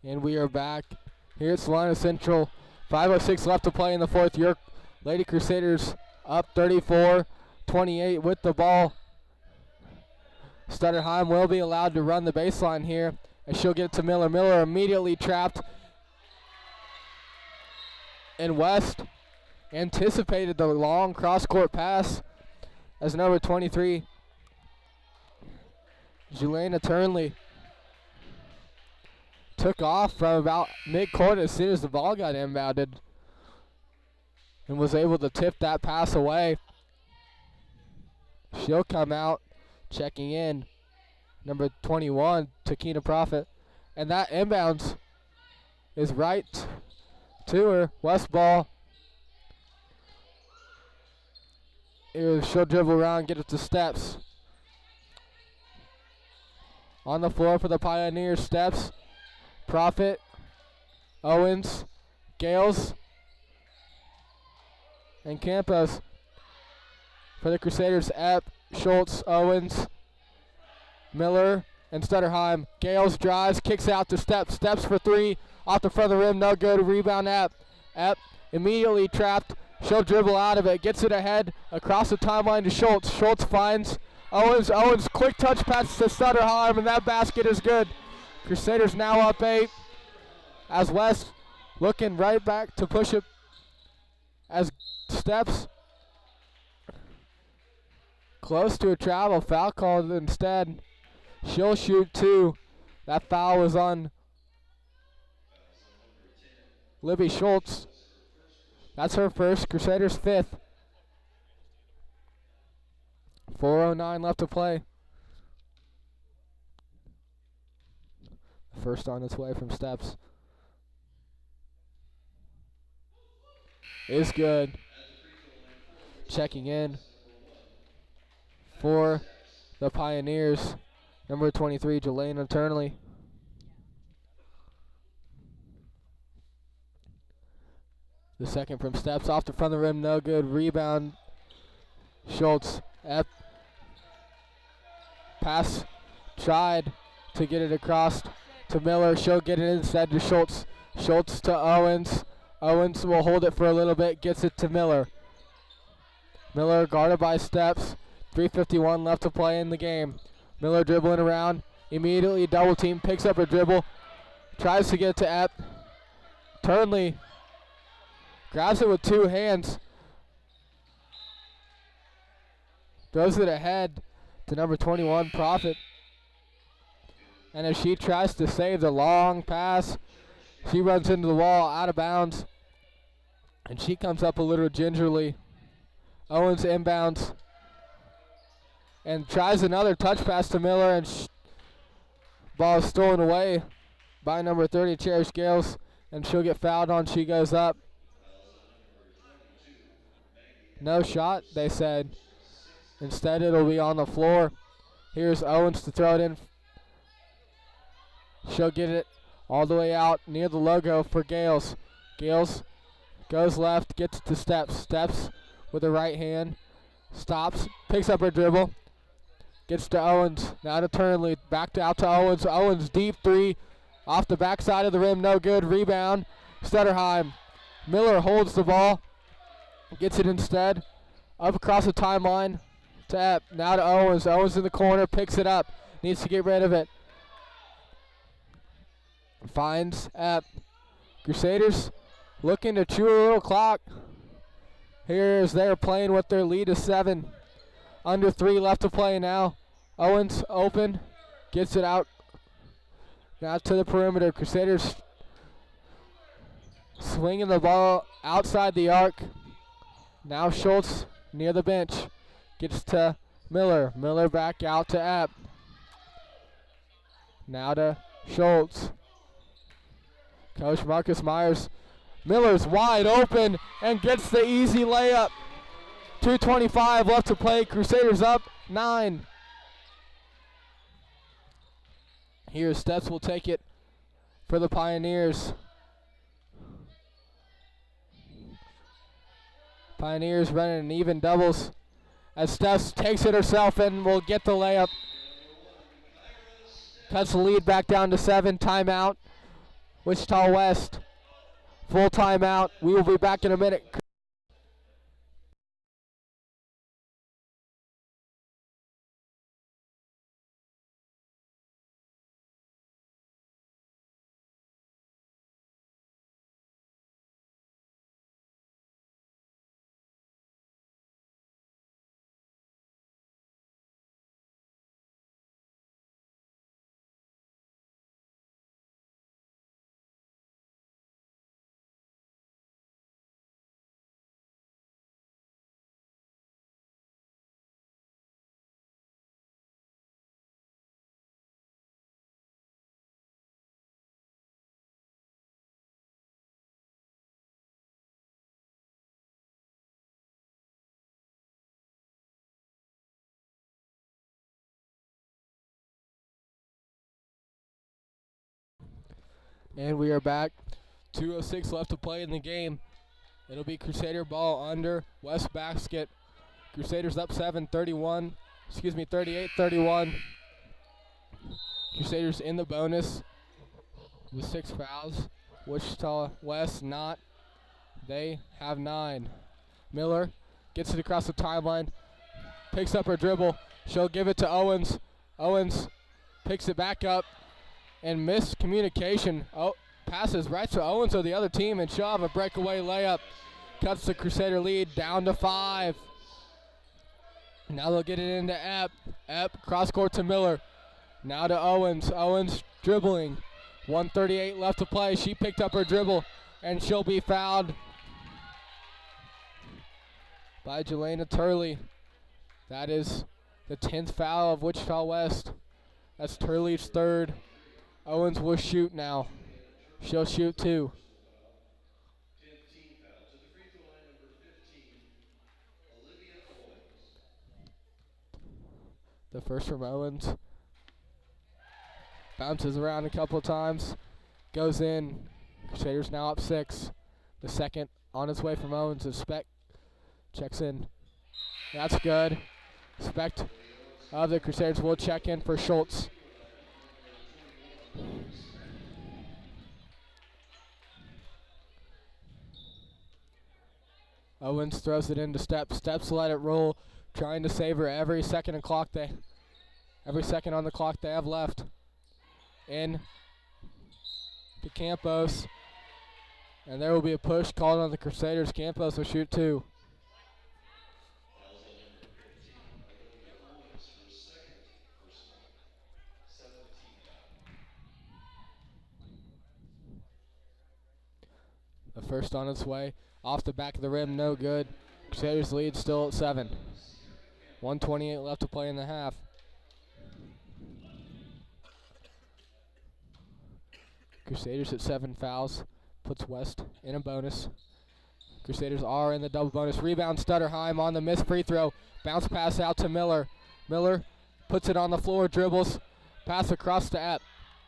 And we are back here at Salina Central. 5:06 left to play in the 4th. Your Lady Crusaders up 34-28 with the ball. Stutterheim will be allowed to run the baseline here, and she'll get it to Miller. Miller immediately trapped. And West anticipated the long cross-court pass as number 23, Jelena Turnley, took off from about mid-court as soon as the ball got inbounded and was able to tip that pass away. She'll come out checking in, number 21, Takina Prophet. And that inbounds is right to her. West ball. She'll dribble around, get it to Steps. On the floor for the Pioneers, Steps. Prophet, Owens, Gales, and Campos. For the Crusaders, Epp, Schultz, Owens, Miller, and Stutterheim. Gales drives, kicks out to Steps. Steps for 3, off the front of the rim, no good. Rebound, Epp. Epp immediately trapped. She'll dribble out of it, gets it ahead, across the timeline to Schultz. Schultz finds Owens. Owens, quick touch pass to Stutterheim, and that basket is good. Crusaders now up 8 as West looking right back to push it as Steps Close to a travel. Foul called instead. She'll shoot 2. That foul was on Libby Schultz. That's her first. Crusaders 5th. 4:09 left to play. First on its way from Steps. Is good. Checking in for the Pioneers. Number 23, Jelena Turnley. The second from Steps off the front of the rim, no good. Rebound, Schultz. Pass tried to get it across to Miller. She'll get it instead to Schultz. Schultz to Owens. Owens will hold it for a little bit, gets it to Miller. Miller guarded by Steps. 3:51 left to play in the game. Miller dribbling around. Immediately double team, picks up a dribble. Tries to get to Epp. Turnley grabs it with 2 hands. Throws it ahead to number 21, Profit. And if she tries to save the long pass, she runs into the wall, out of bounds. And she comes up a little gingerly. Owens inbounds. And tries another touch pass to Miller, and ball is stolen away by number 30, Cherish Gales. And she'll get fouled on. She goes up. No shot, they said. Instead, it'll be on the floor. Here's Owens to throw it in. She'll get it all the way out near the logo for Gales. Gales goes left, gets to Steps. Steps with the right hand. Stops, picks up her dribble. Gets to Owens. Now to Turnley. Back to out to Owens. Owens deep 3. Off the backside of the rim. No good. Rebound. Stutterheim. Miller holds the ball. Gets it instead. Up across the timeline to Epp. Now to Owens. Owens in the corner. Picks it up. Needs to get rid of it. Finds Epp. Crusaders looking to chew a little clock. Here as they're playing with their lead of 7. Under 3 left to play now. Owens open. Gets it out. Now to the perimeter. Crusaders swinging the ball outside the arc. Now Schultz near the bench. Gets to Miller. Miller back out to Epp. Now to Schultz. Coach Marcus Myers. Miller's wide open and gets the easy layup. 2:25 left to play. Crusaders up 9. Here Steps will take it for the Pioneers. Pioneers running an even doubles as Steps takes it herself and will get the layup. Cuts the lead back down to 7. Timeout. Wichita West. Full timeout. We will be back in a minute. And we are back. 2:06 left to play in the game. It'll be Crusader ball under West basket. Crusaders up 38-31. Crusaders in the bonus with 6 fouls. Wichita West not. They have 9. Miller gets it across the timeline. Picks up her dribble. She'll give it to Owens. Owens picks it back up. And miscommunication. Oh, passes right to Owens of the other team, and she'll have a breakaway layup. Cuts the Crusader lead down to 5. Now they'll get it into Epp. Epp, cross court to Miller. Now to Owens. Owens dribbling. 1:38 left to play. She picked up her dribble, and she'll be fouled by Jelena Turley. That is the 10th foul of Wichita West. That's Turley's third. Owens will shoot now. She'll shoot 2. 10th foul to the free throw line, number 15, Olivia Owens. The first from Owens. Bounces around a couple times. Goes in. Crusaders now up 6. The second on its way from Owens. Speck checks in. That's good. Speck of the Crusaders will check in for Schultz. Owens throws it into Steps. Steps let it roll, trying to save her every second on the clock they have left. In to Campos, and there will be a push called on the Crusaders. Campos will shoot 2. Fouls on number 15, Olivia Owens, her second personal, 17th foul. The first on its way, off the back of the rim, no good. Crusaders lead still at 7. 1:28 left to play in the half. Crusaders at 7 fouls, puts West in a bonus. Crusaders are in the double bonus. Rebound, Stutterheim on the missed free throw. Bounce pass out to Miller. Miller puts it on the floor, dribbles, pass across to Epp.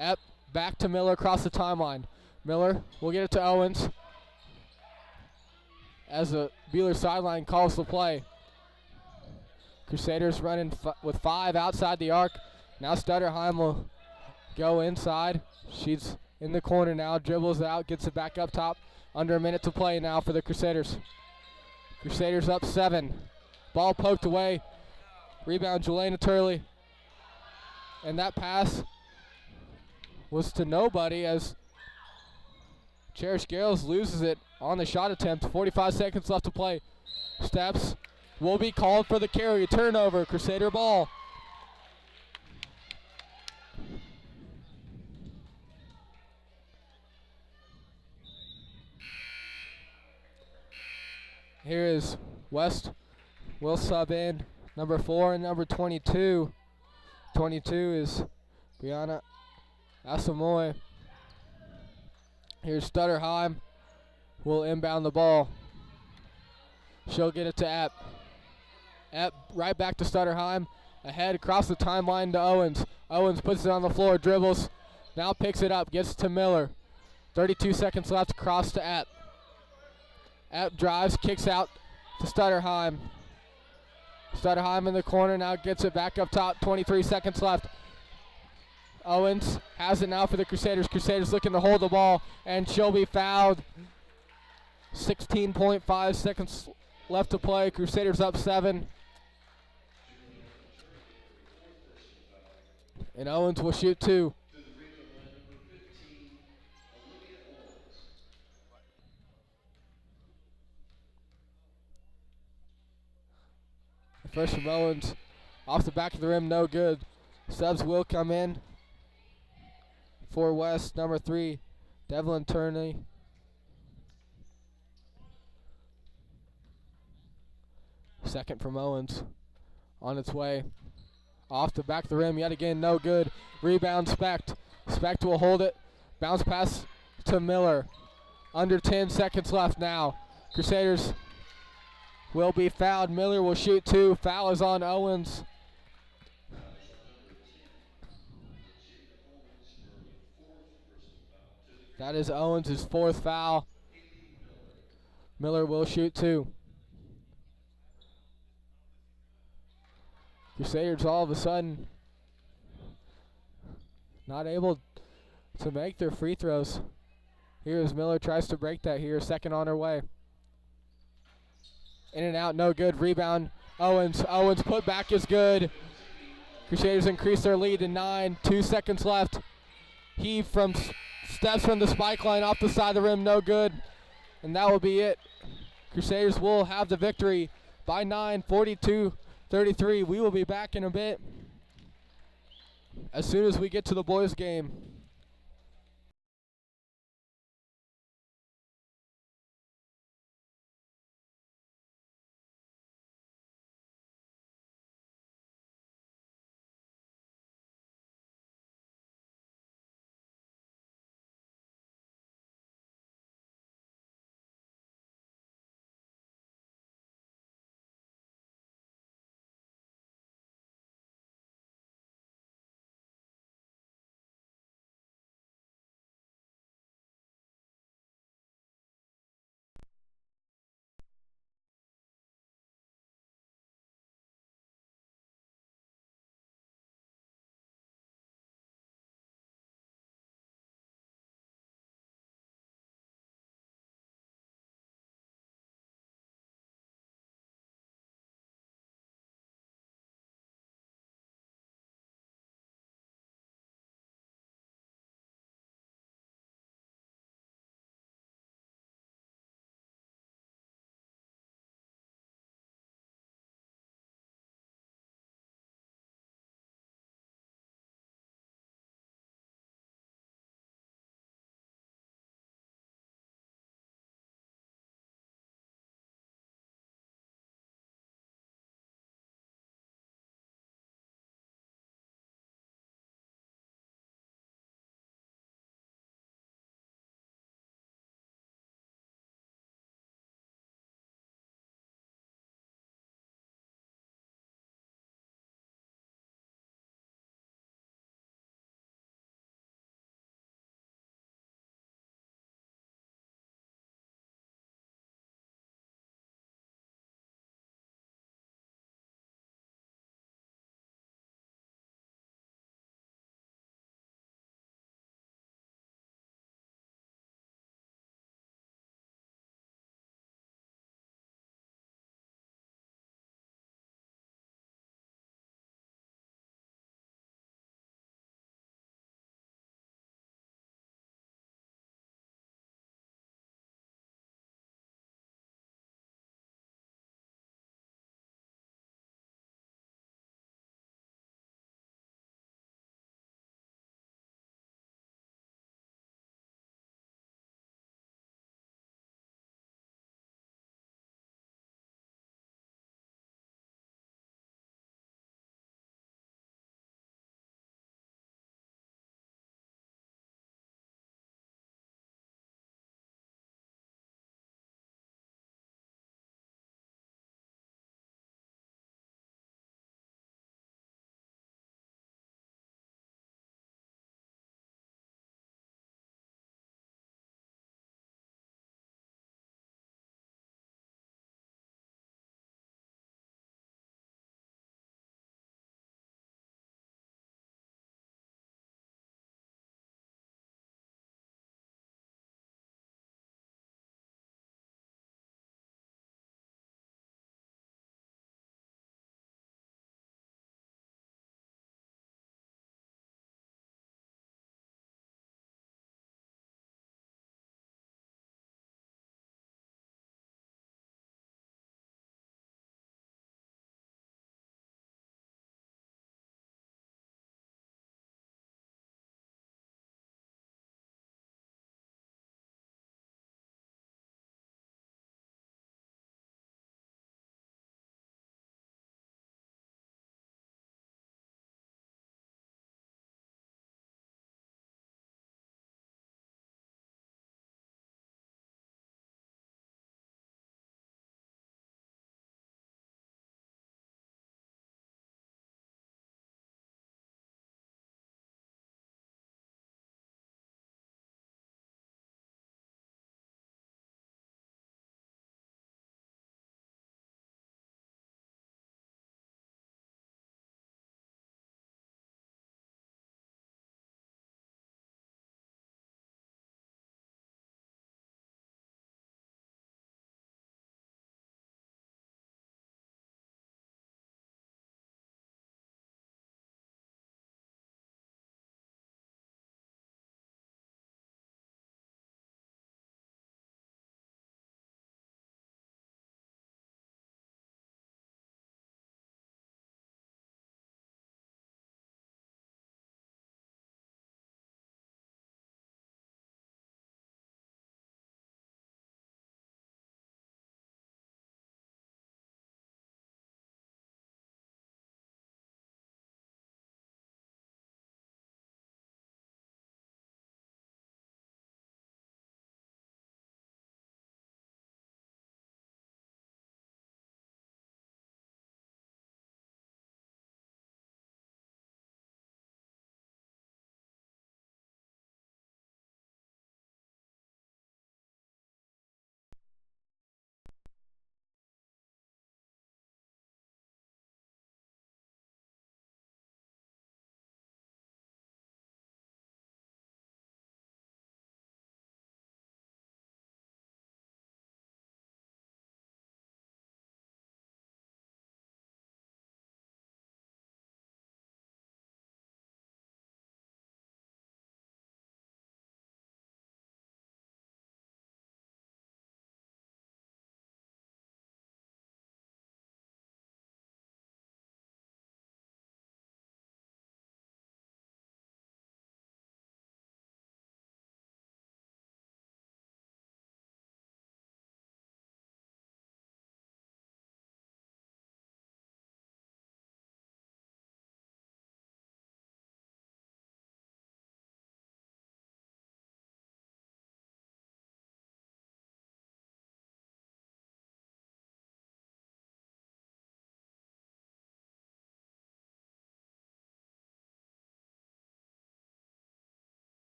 Epp back to Miller across the timeline. Miller will get it to Owens as the Buhler sideline calls the play. Crusaders running with 5 outside the arc. Now Stutterheim will go inside. She's in the corner now, dribbles out, gets it back up top. Under a minute to play now for the Crusaders. Crusaders up 7. Ball poked away. Rebound, Jelena Turley. And that pass was to nobody as Cherish Gales loses it on the shot attempt. 45 seconds left to play. Steps will be called for the carry. Turnover, Crusader ball. Here is West. Will sub in number 4 and number 22. 22 is Brianna Asamoah. Here's Stutterheim. Will inbound the ball. She'll get it to Epp. Epp right back to Stutterheim. Ahead across the timeline to Owens. Owens puts it on the floor, dribbles. Now picks it up, gets to Miller. 32 seconds left, across to Epp. Epp drives, kicks out to Stutterheim. Stutterheim in the corner, now gets it back up top. 23 seconds left. Owens has it now for the Crusaders. Crusaders looking to hold the ball, and she'll be fouled. 16.5 seconds left to play. Crusaders up 7. And Owens will shoot 2. First from Owens, off the back of the rim, no good. Subs will come in for West, number 3, Devlin Turney. Second from Owens, on its way. Off the back of the rim, yet again, no good. Rebound, Specht. Specht will hold it. Bounce pass to Miller. Under 10 seconds left now. Crusaders will be fouled. Miller will shoot 2. Foul is on Owens. That is Owens' 4th foul. Miller will shoot 2. Crusaders all of a sudden not able to make their free throws. Here's Miller, tries to break that here. Second on her way. In and out, no good. Rebound, Owens. Owens put back is good. Crusaders increase their lead to 9. 2 seconds left. Heave from steps from the spike line off the side of the rim, no good. And that will be it. Crusaders will have the victory by 9, 42 33. We will be back in a bit as soon as we get to the boys' game.